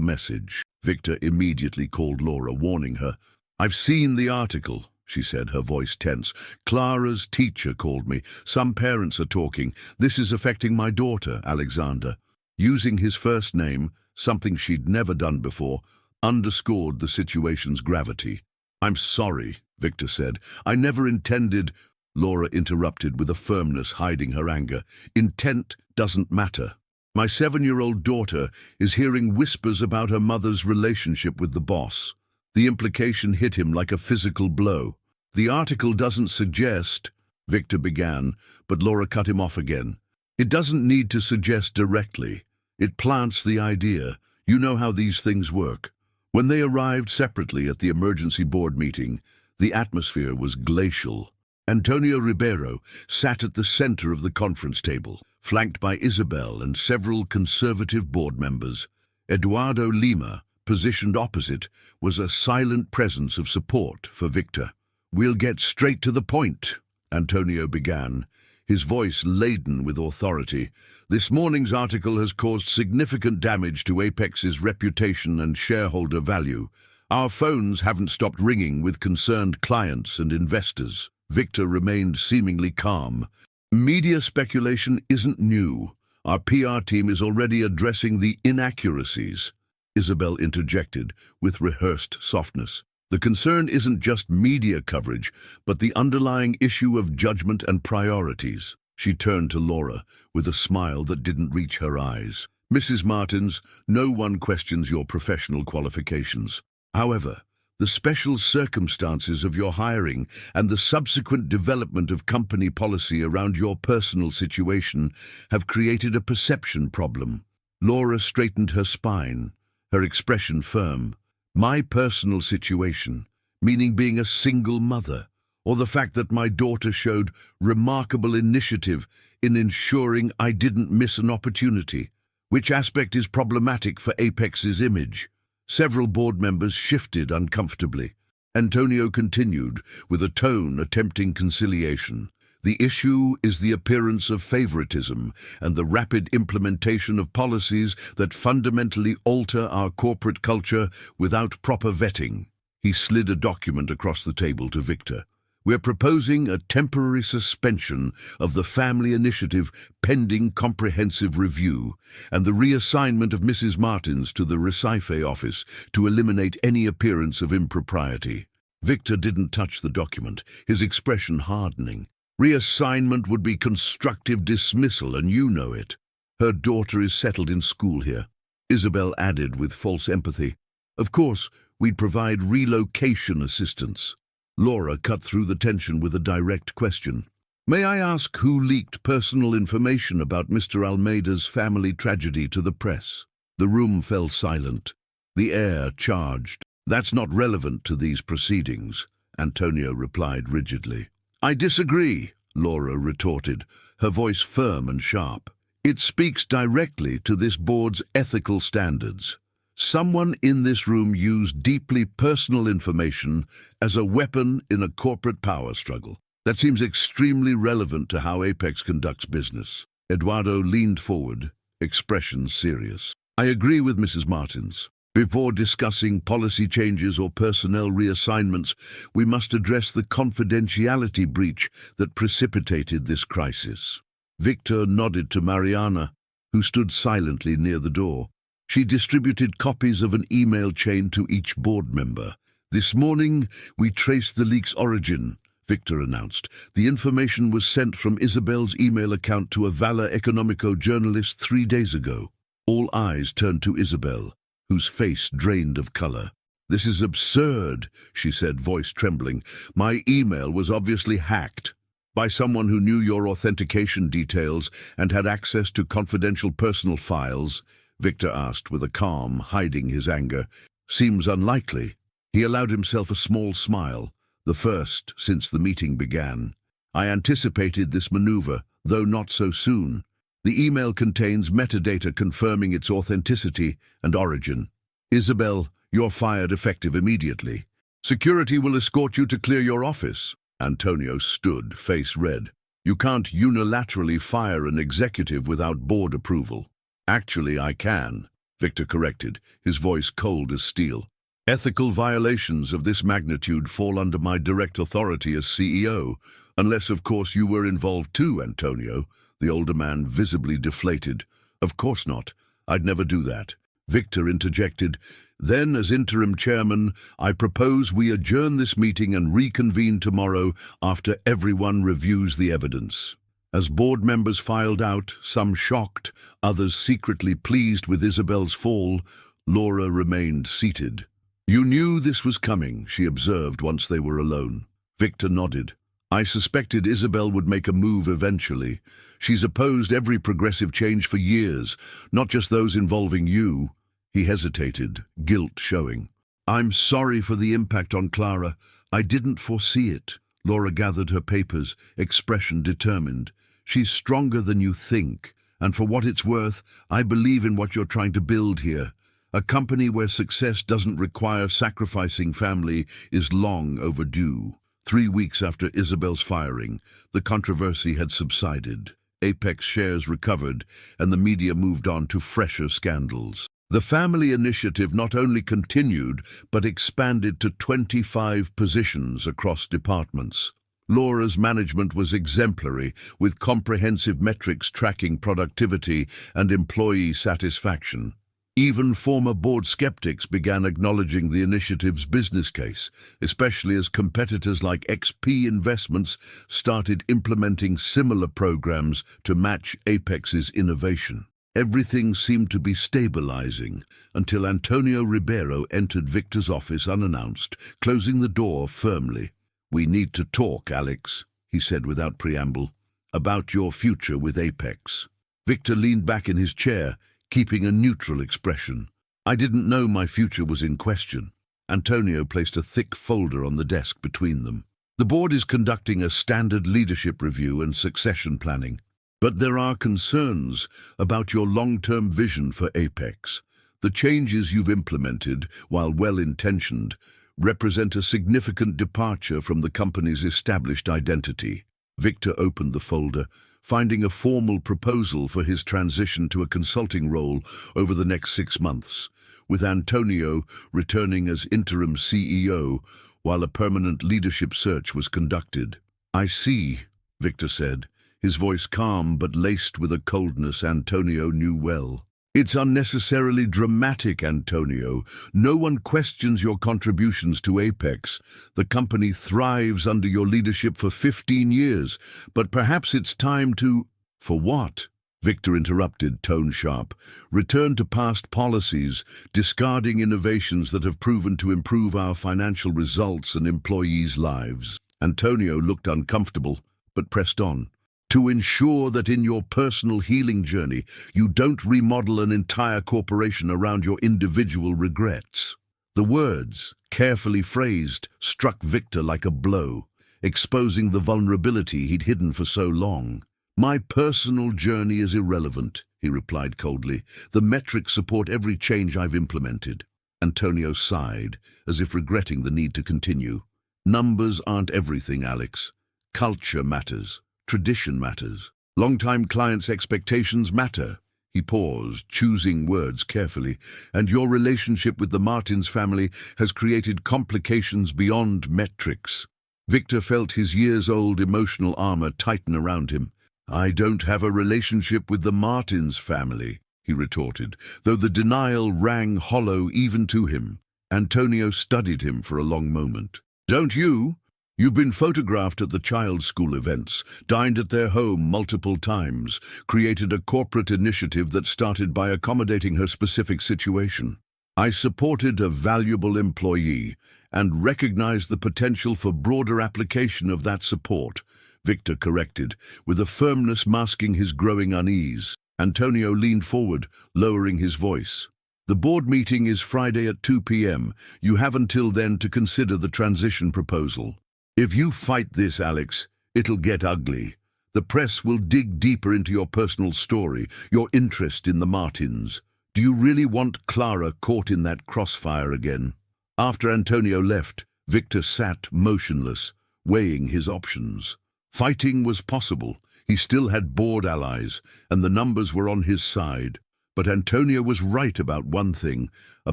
message." Victor immediately called Laura, warning her. "I've seen the article," she said, her voice tense. "Clara's teacher called me. Some parents are talking. This is affecting my daughter, Alexander." Using his first name, something she'd never done before, underscored the situation's gravity. "I'm sorry," Victor said. "I never intended—" Laura interrupted with a firmness hiding her anger. "Intent doesn't matter. My 7-year-old daughter is hearing whispers about her mother's relationship with the boss." The implication hit him like a physical blow. "The article doesn't suggest—" Victor began, but Laura cut him off again. "It doesn't need to suggest directly. It plants the idea. You know how these things work." When they arrived separately at the emergency board meeting, the atmosphere was glacial. Antonio Ribeiro sat at the center of the conference table, flanked by Isabel and several conservative board members. Eduardo Lima, positioned opposite, was a silent presence of support for Victor. "We'll get straight to the point," Antonio began, his voice laden with authority. "This morning's article has caused significant damage to Apex's reputation and shareholder value. Our phones haven't stopped ringing with concerned clients and investors." Victor remained seemingly calm. "Media speculation isn't new. Our PR team is already addressing the inaccuracies," Isabel interjected with rehearsed softness. "The concern isn't just media coverage, but the underlying issue of judgment and priorities." She turned to Laura with a smile that didn't reach her eyes. "Mrs. Martins, no one questions your professional qualifications. However, the special circumstances of your hiring and the subsequent development of company policy around your personal situation have created a perception problem." Laura straightened her spine, her expression firm. "My personal situation, meaning being a single mother, or the fact that my daughter showed remarkable initiative in ensuring I didn't miss an opportunity? Which aspect is problematic for Apex's image?" Several board members shifted uncomfortably. Antonio continued, with a tone attempting conciliation. "The issue is the appearance of favoritism and the rapid implementation of policies that fundamentally alter our corporate culture without proper vetting." He slid a document across the table to Victor. "We're proposing a temporary suspension of the family initiative pending comprehensive review and the reassignment of Mrs. Martins to the Recife office to eliminate any appearance of impropriety." Victor didn't touch the document, his expression hardening. "Reassignment would be constructive dismissal, and you know it. Her daughter is settled in school here," Isabel added with false empathy. "Of course, we'd provide relocation assistance." Laura cut through the tension with a direct question. "May I ask who leaked personal information about Mr. Almeida's family tragedy to the press?" The room fell silent, the air charged. "That's not relevant to these proceedings," Antonio replied rigidly. "I disagree," Laura retorted, her voice firm and sharp. "It speaks directly to this board's ethical standards. Someone in this room used deeply personal information as a weapon in a corporate power struggle. That seems extremely relevant to how Apex conducts business." Eduardo leaned forward, expression serious. "I agree with Mrs. Martins. Before discussing policy changes or personnel reassignments, we must address the confidentiality breach that precipitated this crisis." Victor nodded to Mariana, who stood silently near the door. She distributed copies of an email chain to each board member. "This morning, we traced the leak's origin," Victor announced. "The information was sent from Isabel's email account to a Valor Económico journalist 3 days ago." All eyes turned to Isabel, whose face drained of color. "This is absurd," she said, voice trembling. "My email was obviously hacked by someone who knew your authentication details and had access to confidential personal files," Victor asked with a calm, hiding his anger. "Seems unlikely." He allowed himself a small smile, the first since the meeting began. "I anticipated this maneuver, though not so soon." The email contains metadata confirming its authenticity and origin. Isabel, you're fired effective immediately. Security will escort you to clear your office. Antonio stood, face red. You can't unilaterally fire an executive without board approval. Actually, I can, Victor corrected, his voice cold as steel. Ethical violations of this magnitude fall under my direct authority as CEO, unless, of course, you were involved too, Antonio. The older man visibly deflated. Of course not. I'd never do that. Victor interjected. Then, as interim chairman, I propose we adjourn this meeting and reconvene tomorrow after everyone reviews the evidence. As board members filed out, some shocked, others secretly pleased with Isabel's fall, Laura remained seated. You knew this was coming, she observed once they were alone. Victor nodded. I suspected Isabel would make a move eventually. She's opposed every progressive change for years, not just those involving you. He hesitated, guilt showing. I'm sorry for the impact on Clara. I didn't foresee it. Laura gathered her papers, expression determined. She's stronger than you think, and for what it's worth, I believe in what you're trying to build here. A company where success doesn't require sacrificing family is long overdue. 3 weeks after Isabel's firing, the controversy had subsided. Apex shares recovered, and the media moved on to fresher scandals. The family initiative not only continued, but expanded to 25 positions across departments. Laura's management was exemplary, with comprehensive metrics tracking productivity and employee satisfaction. Even former board skeptics began acknowledging the initiative's business case, especially as competitors like XP Investments started implementing similar programs to match Apex's innovation. Everything seemed to be stabilizing until Antonio Ribeiro entered Victor's office unannounced, closing the door firmly. We need to talk, Alex, he said without preamble, about your future with Apex. Victor leaned back in his chair, keeping a neutral expression. I didn't know my future was in question. Antonio placed a thick folder on the desk between them. The board is conducting a standard leadership review and succession planning. But there are concerns about your long-term vision for Apex. The changes you've implemented, while well-intentioned, represent a significant departure from the company's established identity. Victor opened the folder, finding a formal proposal for his transition to a consulting role over the next 6 months, with Antonio returning as interim CEO while a permanent leadership search was conducted. I see, Victor said, his voice calm but laced with a coldness Antonio knew well. It's unnecessarily dramatic, Antonio. No one questions your contributions to Apex. The company thrives under your leadership for 15 years, but perhaps it's time to— For what? Victor interrupted, tone sharp. Return to past policies, discarding innovations that have proven to improve our financial results and employees' lives. Antonio looked uncomfortable, but pressed on. To ensure that in your personal healing journey, you don't remodel an entire corporation around your individual regrets. The words, carefully phrased, struck Victor like a blow, exposing the vulnerability he'd hidden for so long. My personal journey is irrelevant, he replied coldly. The metrics support every change I've implemented. Antonio sighed, as if regretting the need to continue. Numbers aren't everything, Alex. Culture matters. Tradition matters. Long-time clients' expectations matter. He paused, choosing words carefully. And your relationship with the Martins family has created complications beyond metrics. Victor felt his years-old emotional armor tighten around him. I don't have a relationship with the Martins family, he retorted, though the denial rang hollow even to him. Antonio studied him for a long moment. Don't you? You've been photographed at the child's school events, dined at their home multiple times, created a corporate initiative that started by accommodating her specific situation. I supported a valuable employee and recognized the potential for broader application of that support, Victor corrected, with a firmness masking his growing unease. Antonio leaned forward, lowering his voice. The board meeting is Friday at 2 p.m. You have until then to consider the transition proposal. If you fight this, Alex, it'll get ugly. The press will dig deeper into your personal story, your interest in the Martins. Do you really want Clara caught in that crossfire again? After Antonio left, Victor sat motionless, weighing his options. Fighting was possible. He still had bored allies, and the numbers were on his side. But Antonio was right about one thing. A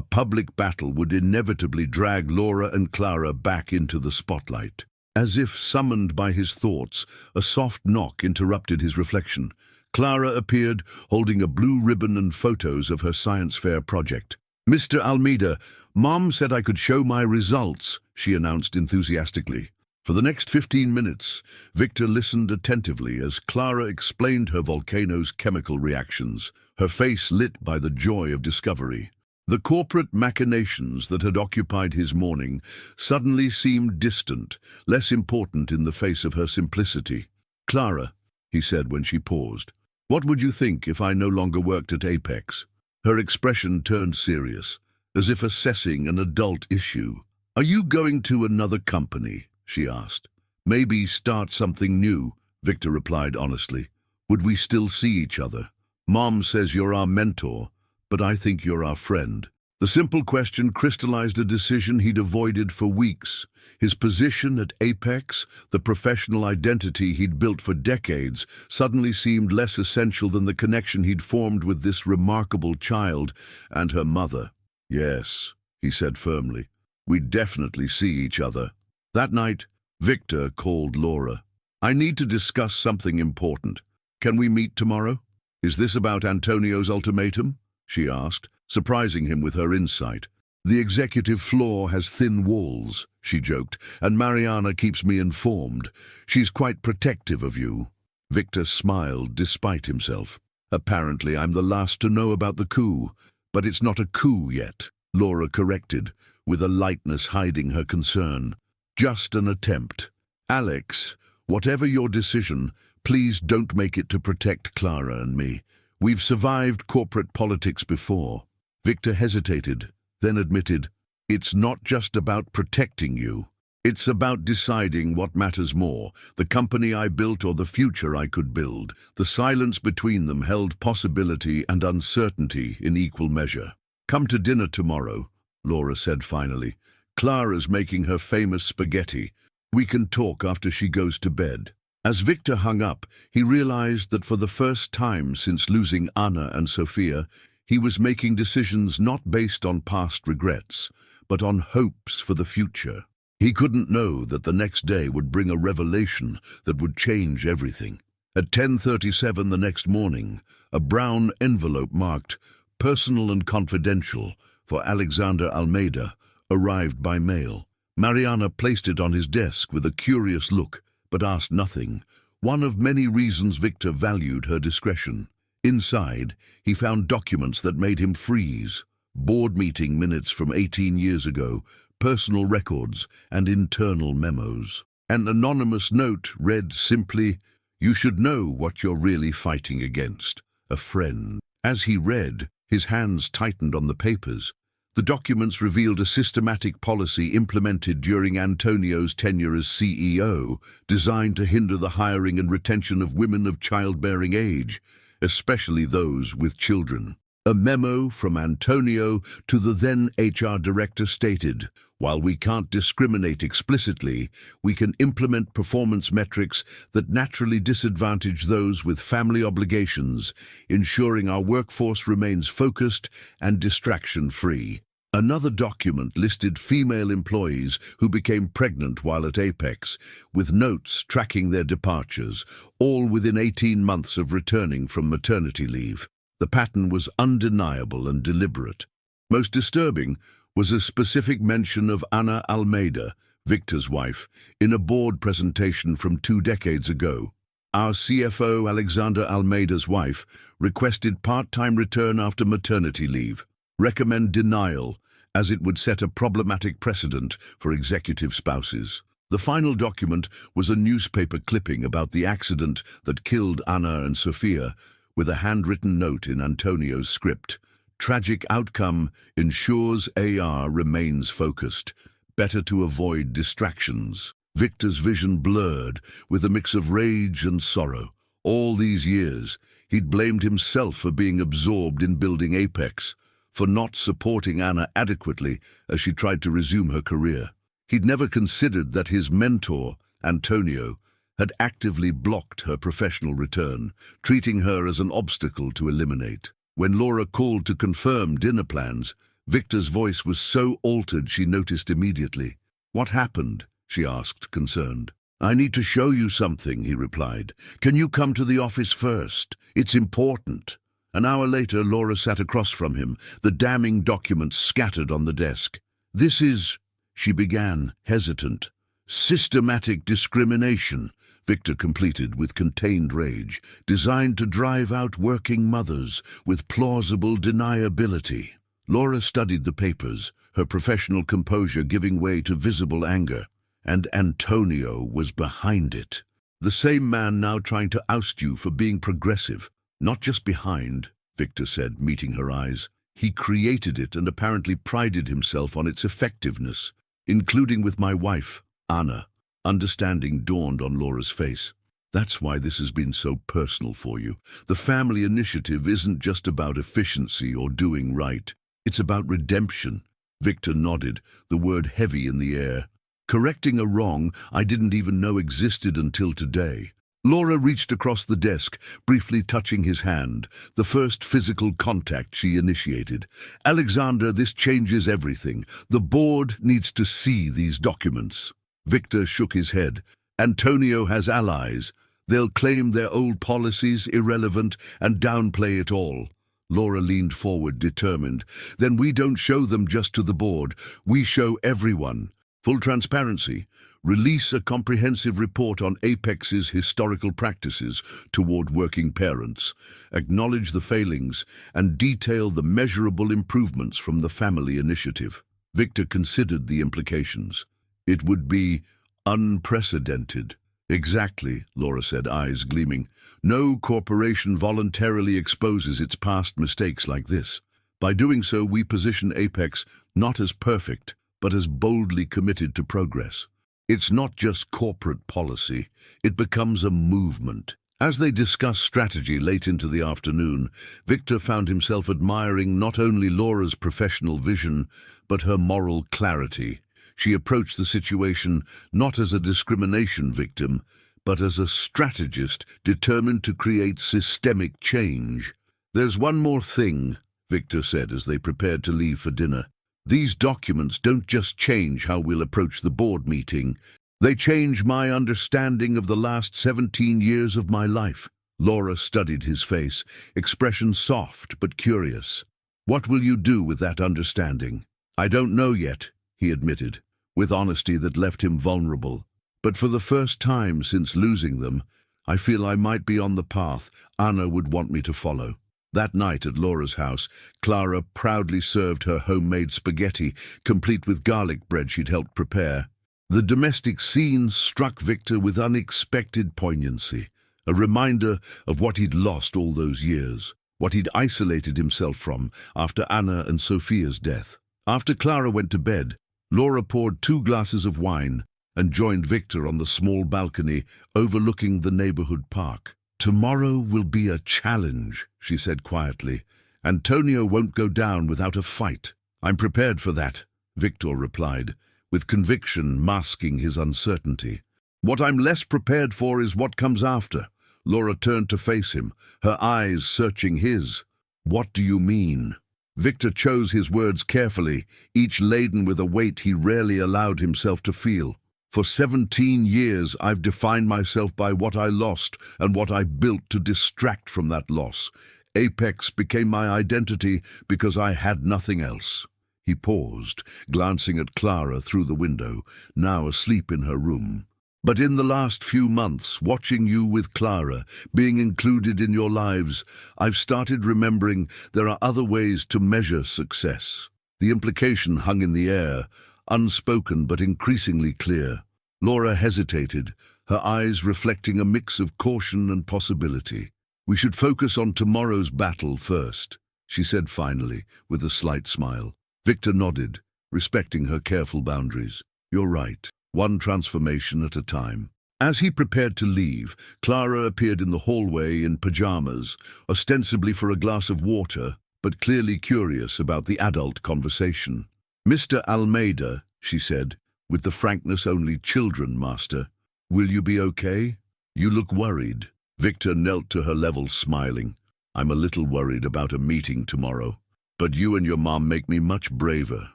public battle would inevitably drag Laura and Clara back into the spotlight. As if summoned by his thoughts, a soft knock interrupted his reflection. Clara appeared, holding a blue ribbon and photos of her science fair project. "Mr. Almeida, Mom said I could show my results," she announced enthusiastically. For the next 15 minutes, Victor listened attentively as Clara explained her volcano's chemical reactions, her face lit by the joy of discovery. The corporate machinations that had occupied his morning suddenly seemed distant, less important in the face of her simplicity. "Clara," he said when she paused, "what would you think if I no longer worked at Apex?" Her expression turned serious, as if assessing an adult issue. "Are you going to another company?" she asked. "Maybe start something new," Victor replied honestly. "Would we still see each other? Mom says you're our mentor, but I think you're our friend." The simple question crystallized a decision he'd avoided for weeks. His position at Apex, the professional identity he'd built for decades, suddenly seemed less essential than the connection he'd formed with this remarkable child and her mother. "Yes," he said firmly, "we'd definitely see each other." That night, Victor called Laura. "I need to discuss something important. Can we meet tomorrow?" "Is this about Antonio's ultimatum?" she asked, surprising him with her insight. "The executive floor has thin walls," she joked, "and Mariana keeps me informed. She's quite protective of you." Victor smiled despite himself. "Apparently I'm the last to know about the coup, but it's not a coup yet," Laura corrected, with a lightness hiding her concern. "Just an attempt. Alex, whatever your decision, please don't make it to protect Clara and me. We've survived corporate politics before." Victor hesitated, then admitted, "It's not just about protecting you. It's about deciding what matters more, the company I built or the future I could build." The silence between them held possibility and uncertainty in equal measure. "Come to dinner tomorrow," Laura said finally. "Clara's making her famous spaghetti. We can talk after she goes to bed." As Victor hung up, he realized that for the first time since losing Anna and Sofia, he was making decisions not based on past regrets, but on hopes for the future. He couldn't know that the next day would bring a revelation that would change everything. At 10:37 the next morning, a brown envelope marked "Personal and Confidential" for Alexander Almeida arrived by mail. Mariana placed it on his desk with a curious look, but asked nothing, one of many reasons Victor valued her discretion. Inside, he found documents that made him freeze: board meeting minutes from 18 years ago, personal records, and internal memos. An anonymous note read simply, "You should know what you're really fighting against, a friend." As he read, his hands tightened on the papers. The documents revealed a systematic policy implemented during Antonio's tenure as CEO, designed to hinder the hiring and retention of women of childbearing age, especially those with children. A memo from Antonio to the then HR director stated, "While we can't discriminate explicitly, we can implement performance metrics that naturally disadvantage those with family obligations, ensuring our workforce remains focused and distraction-free." Another document listed female employees who became pregnant while at Apex, with notes tracking their departures, all within 18 months of returning from maternity leave. The pattern was undeniable and deliberate. Most disturbing was a specific mention of Ana Almeida, Victor's wife, in a board presentation from 2 decades ago. "Our CFO, Alexander Almeida's wife, requested part-time return after maternity leave. Recommend denial, as it would set a problematic precedent for executive spouses." The final document was a newspaper clipping about the accident that killed Anna and Sofia, with a handwritten note in Antonio's script. "Tragic outcome ensures AR remains focused. Better to avoid distractions." Victor's vision blurred with a mix of rage and sorrow. All these years, he'd blamed himself for being absorbed in building Apex, for not supporting Anna adequately as she tried to resume her career. He'd never considered that his mentor, Antonio, had actively blocked her professional return, treating her as an obstacle to eliminate. When Laura called to confirm dinner plans, Victor's voice was so altered she noticed immediately. "What happened?" she asked, concerned. "I need to show you something," he replied. "Can you come to the office first? It's important." An hour later, Laura sat across from him, the damning documents scattered on the desk. "This is," she began, hesitant. "Systematic discrimination," Victor completed with contained rage, "designed to drive out working mothers with plausible deniability." Laura studied the papers, her professional composure giving way to visible anger. And Antonio was behind it. "The same man now trying to oust you for being progressive. Not just behind," Victor said, meeting her eyes. "He created it and apparently prided himself on its effectiveness, including with my wife, Anna." Understanding dawned on Laura's face. "That's why this has been so personal for you. The family initiative isn't just about efficiency or doing right. It's about redemption." Victor nodded, the word heavy in the air. "Correcting a wrong I didn't even know existed until today." Laura reached across the desk, briefly touching his hand, the first physical contact she initiated. "Alexander, this changes everything. The board needs to see these documents." Victor shook his head. "Antonio has allies. They'll claim their old policies irrelevant and downplay it all." Laura leaned forward, determined. "Then we don't show them just to the board. We show everyone. Full transparency. Release a comprehensive report on Apex's historical practices toward working parents. Acknowledge the failings and detail the measurable improvements from the family initiative." Victor considered the implications. "It would be unprecedented." "Exactly," Laura said, eyes gleaming. "No corporation voluntarily exposes its past mistakes like this. By doing so, we position Apex not as perfect, but as boldly committed to progress. It's not just corporate policy, it becomes a movement." As they discussed strategy late into the afternoon, Victor found himself admiring not only Laura's professional vision, but her moral clarity. She approached the situation not as a discrimination victim, but as a strategist determined to create systemic change. "There's one more thing," Victor said as they prepared to leave for dinner. "These documents don't just change how we'll approach the board meeting. They change my understanding of the last 17 years of my life." Laura studied his face, expression soft but curious. "What will you do with that understanding?" "I don't know yet," he admitted, with honesty that left him vulnerable. "But for the first time since losing them, I feel I might be on the path Anna would want me to follow." That night at Laura's house, Clara proudly served her homemade spaghetti, complete with garlic bread she'd helped prepare. The domestic scene struck Victor with unexpected poignancy, a reminder of what he'd lost all those years, what he'd isolated himself from after Anna and Sophia's death. After Clara went to bed, Laura poured 2 glasses of wine and joined Victor on the small balcony overlooking the neighborhood park. "Tomorrow will be a challenge," she said quietly. "Antonio won't go down without a fight." "I'm prepared for that," Victor replied, with conviction masking his uncertainty. "What I'm less prepared for is what comes after." Laura turned to face him, her eyes searching his. "What do you mean?" Victor chose his words carefully, each laden with a weight he rarely allowed himself to feel. "For 17 years I've defined myself by what I lost and what I built to distract from that loss. Apex became my identity because I had nothing else." He paused, glancing at Clara through the window, now asleep in her room. "But in the last few months, watching you with Clara, being included in your lives, I've started remembering there are other ways to measure success." The implication hung in the air, unspoken but increasingly clear. Laura hesitated, her eyes reflecting a mix of caution and possibility. "We should focus on tomorrow's battle first," she said finally, with a slight smile. Victor nodded, respecting her careful boundaries. "You're right. one transformation at a time. As he prepared to leave, Clara appeared in the hallway in pajamas, ostensibly for a glass of water, but clearly curious about the adult conversation. "Mr. Almeida," she said, with the frankness only children master, "will you be okay? You look worried." Victor knelt to her level, smiling. "I'm a little worried about a meeting tomorrow, but you and your mom make me much braver."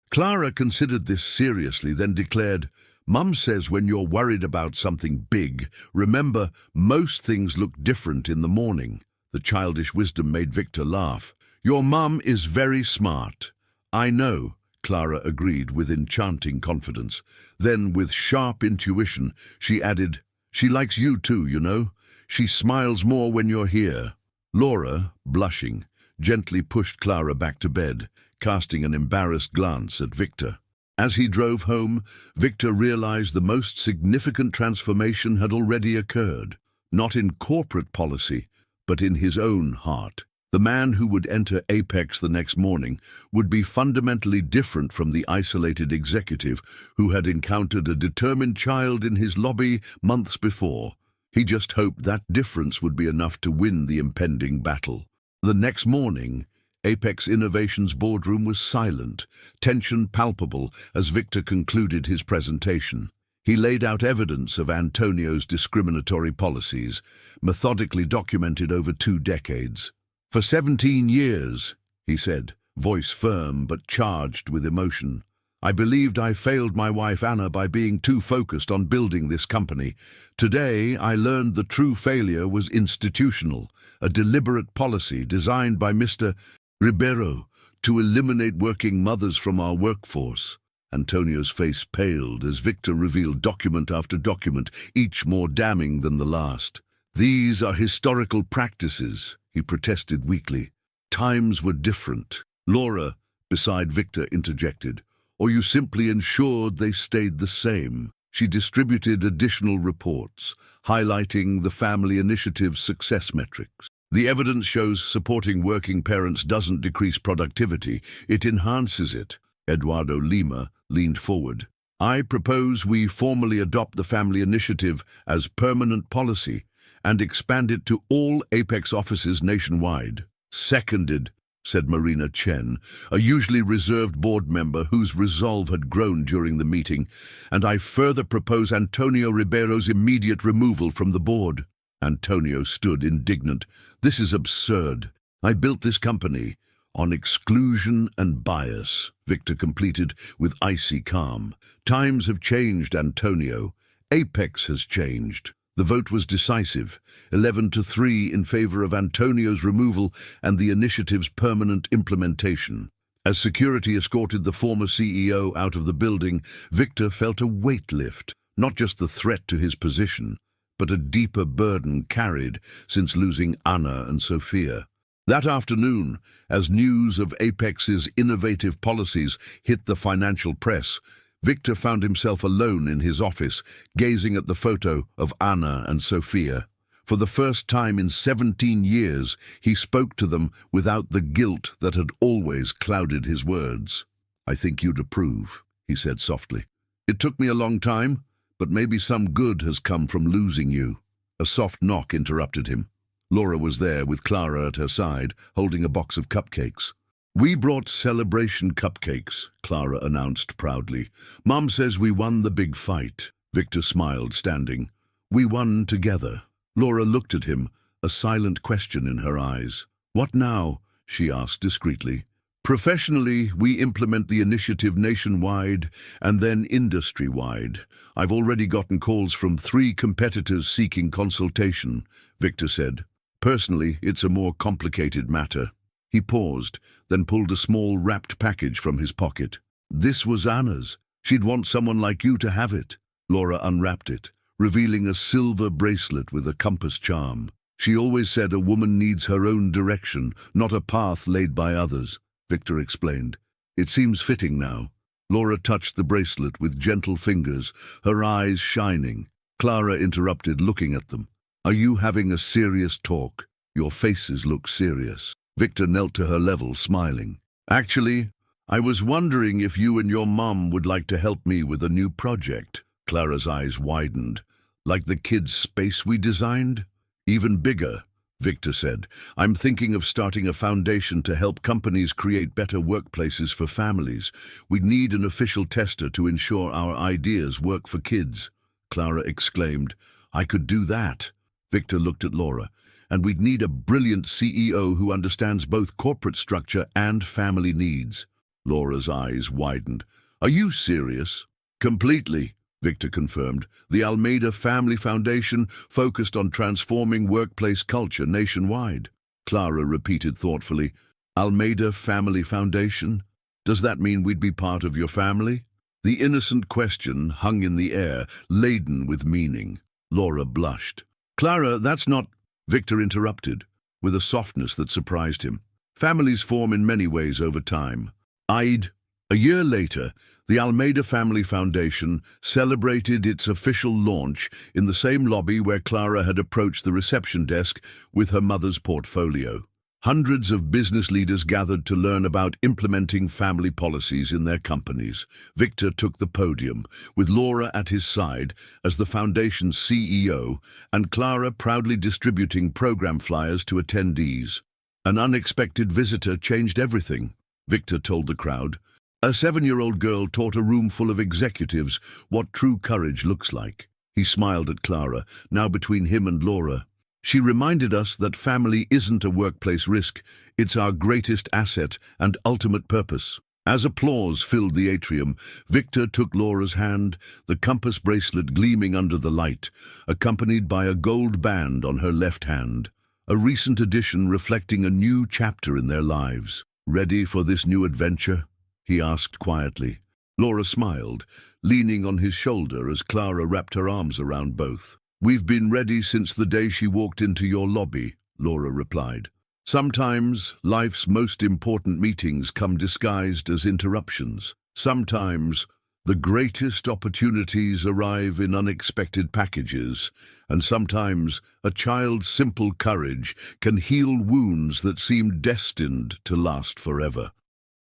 Clara considered this seriously, then declared, "Mum says when you're worried about something big, remember, most things look different in the morning." The childish wisdom made Victor laugh. "Your mum is very smart." "I know," Clara agreed with enchanting confidence. Then, with sharp intuition, she added, "She likes you too, you know. She smiles more when you're here." Laura, blushing, gently pushed Clara back to bed, casting an embarrassed glance at Victor. As he drove home, Victor realized the most significant transformation had already occurred, not in corporate policy, but in his own heart. The man who would enter Apex the next morning would be fundamentally different from the isolated executive who had encountered a determined child in his lobby months before. He just hoped that difference would be enough to win the impending battle. The next morning, Apex Innovation's boardroom was silent, tension palpable as Victor concluded his presentation. He laid out evidence of Antonio's discriminatory policies, methodically documented over 2 decades. "For 17 years, he said, voice firm but charged with emotion, "I believed I failed my wife Anna by being too focused on building this company. Today, I learned the true failure was institutional, a deliberate policy designed by Mr. Ribeiro to eliminate working mothers from our workforce." Antonio's face paled as Victor revealed document after document, each more damning than the last. "These are historical practices," he protested weakly. "Times were different." Laura, beside Victor, interjected, "Or you simply ensured they stayed the same." She distributed additional reports, highlighting the family initiative's success metrics. "The evidence shows supporting working parents doesn't decrease productivity, it enhances it." Eduardo Lima leaned forward. "I propose we formally adopt the family initiative as permanent policy and expand it to all Apex offices nationwide." "Seconded," said Marina Chen, a usually reserved board member whose resolve had grown during the meeting, "and I further propose Antonio Ribeiro's immediate removal from the board." Antonio stood indignant. "This is absurd. I built this company on exclusion and bias," Victor completed with icy calm. "Times have changed, Antonio. Apex has changed." The vote was decisive, 11-3 in favor of Antonio's removal and the initiative's permanent implementation. As security escorted the former CEO out of the building, Victor felt a weight lift, not just the threat to his position, but a deeper burden carried since losing Anna and Sophia. That afternoon, as news of Apex's innovative policies hit the financial press, Victor found himself alone in his office, gazing at the photo of Anna and Sophia. For the first time in 17 years, he spoke to them without the guilt that had always clouded his words. "I think you'd approve," he said softly. "It took me a long time, but maybe some good has come from losing you." A soft knock interrupted him. Laura was there with Clara at her side, holding a box of cupcakes. "We brought celebration cupcakes," Clara announced proudly. "Mom says we won the big fight." Victor smiled, standing. "We won together." Laura looked at him, a silent question in her eyes. "What now?" she asked discreetly. "Professionally, we implement the initiative nationwide and then industry-wide. I've already gotten calls from 3 competitors seeking consultation," Victor said. "Personally, it's a more complicated matter." He paused, then pulled a small wrapped package from his pocket. "This was Anna's. She'd want someone like you to have it." Laura unwrapped it, revealing a silver bracelet with a compass charm. "She always said a woman needs her own direction, not a path laid by others," Victor explained. "It seems fitting now." Laura touched the bracelet with gentle fingers, her eyes shining. Clara interrupted, looking at them. "Are you having a serious talk? Your faces look serious." Victor knelt to her level, smiling. "Actually, I was wondering if you and your mom would like to help me with a new project." Clara's eyes widened. Like the kids' space we designed? Even bigger, Victor said. I'm thinking of starting a foundation to help companies create better workplaces for families. We need an official tester to ensure our ideas work for kids. Clara exclaimed. I could do that. Victor looked at Laura. And we'd need a brilliant CEO who understands both corporate structure and family needs. Laura's eyes widened. Are you serious? Completely, Victor confirmed. The Almeida Family Foundation focused on transforming workplace culture nationwide. Clara repeated thoughtfully, Almeida Family Foundation? Does that mean we'd be part of your family? The innocent question hung in the air, laden with meaning. Laura blushed. Clara, that's not... Victor interrupted, with a softness that surprised him. Families form in many ways over time. A year later, the Almeida Family Foundation celebrated its official launch in the same lobby where Clara had approached the reception desk with her mother's portfolio. Hundreds of business leaders gathered to learn about implementing family policies in their companies. Victor took the podium, with Laura at his side as the foundation's CEO and Clara proudly distributing program flyers to attendees. An unexpected visitor changed everything, Victor told the crowd. A 7-year-old girl taught a room full of executives what true courage looks like. He smiled at Clara, now between him and Laura. She reminded us that family isn't a workplace risk, it's our greatest asset and ultimate purpose. As applause filled the atrium, Victor took Laura's hand, the compass bracelet gleaming under the light, accompanied by a gold band on her left hand, a recent addition reflecting a new chapter in their lives. Ready for this new adventure? He asked quietly. Laura smiled, leaning on his shoulder as Clara wrapped her arms around both. We've been ready since the day she walked into your lobby, Laura replied. Sometimes life's most important meetings come disguised as interruptions. Sometimes the greatest opportunities arrive in unexpected packages, and sometimes a child's simple courage can heal wounds that seem destined to last forever.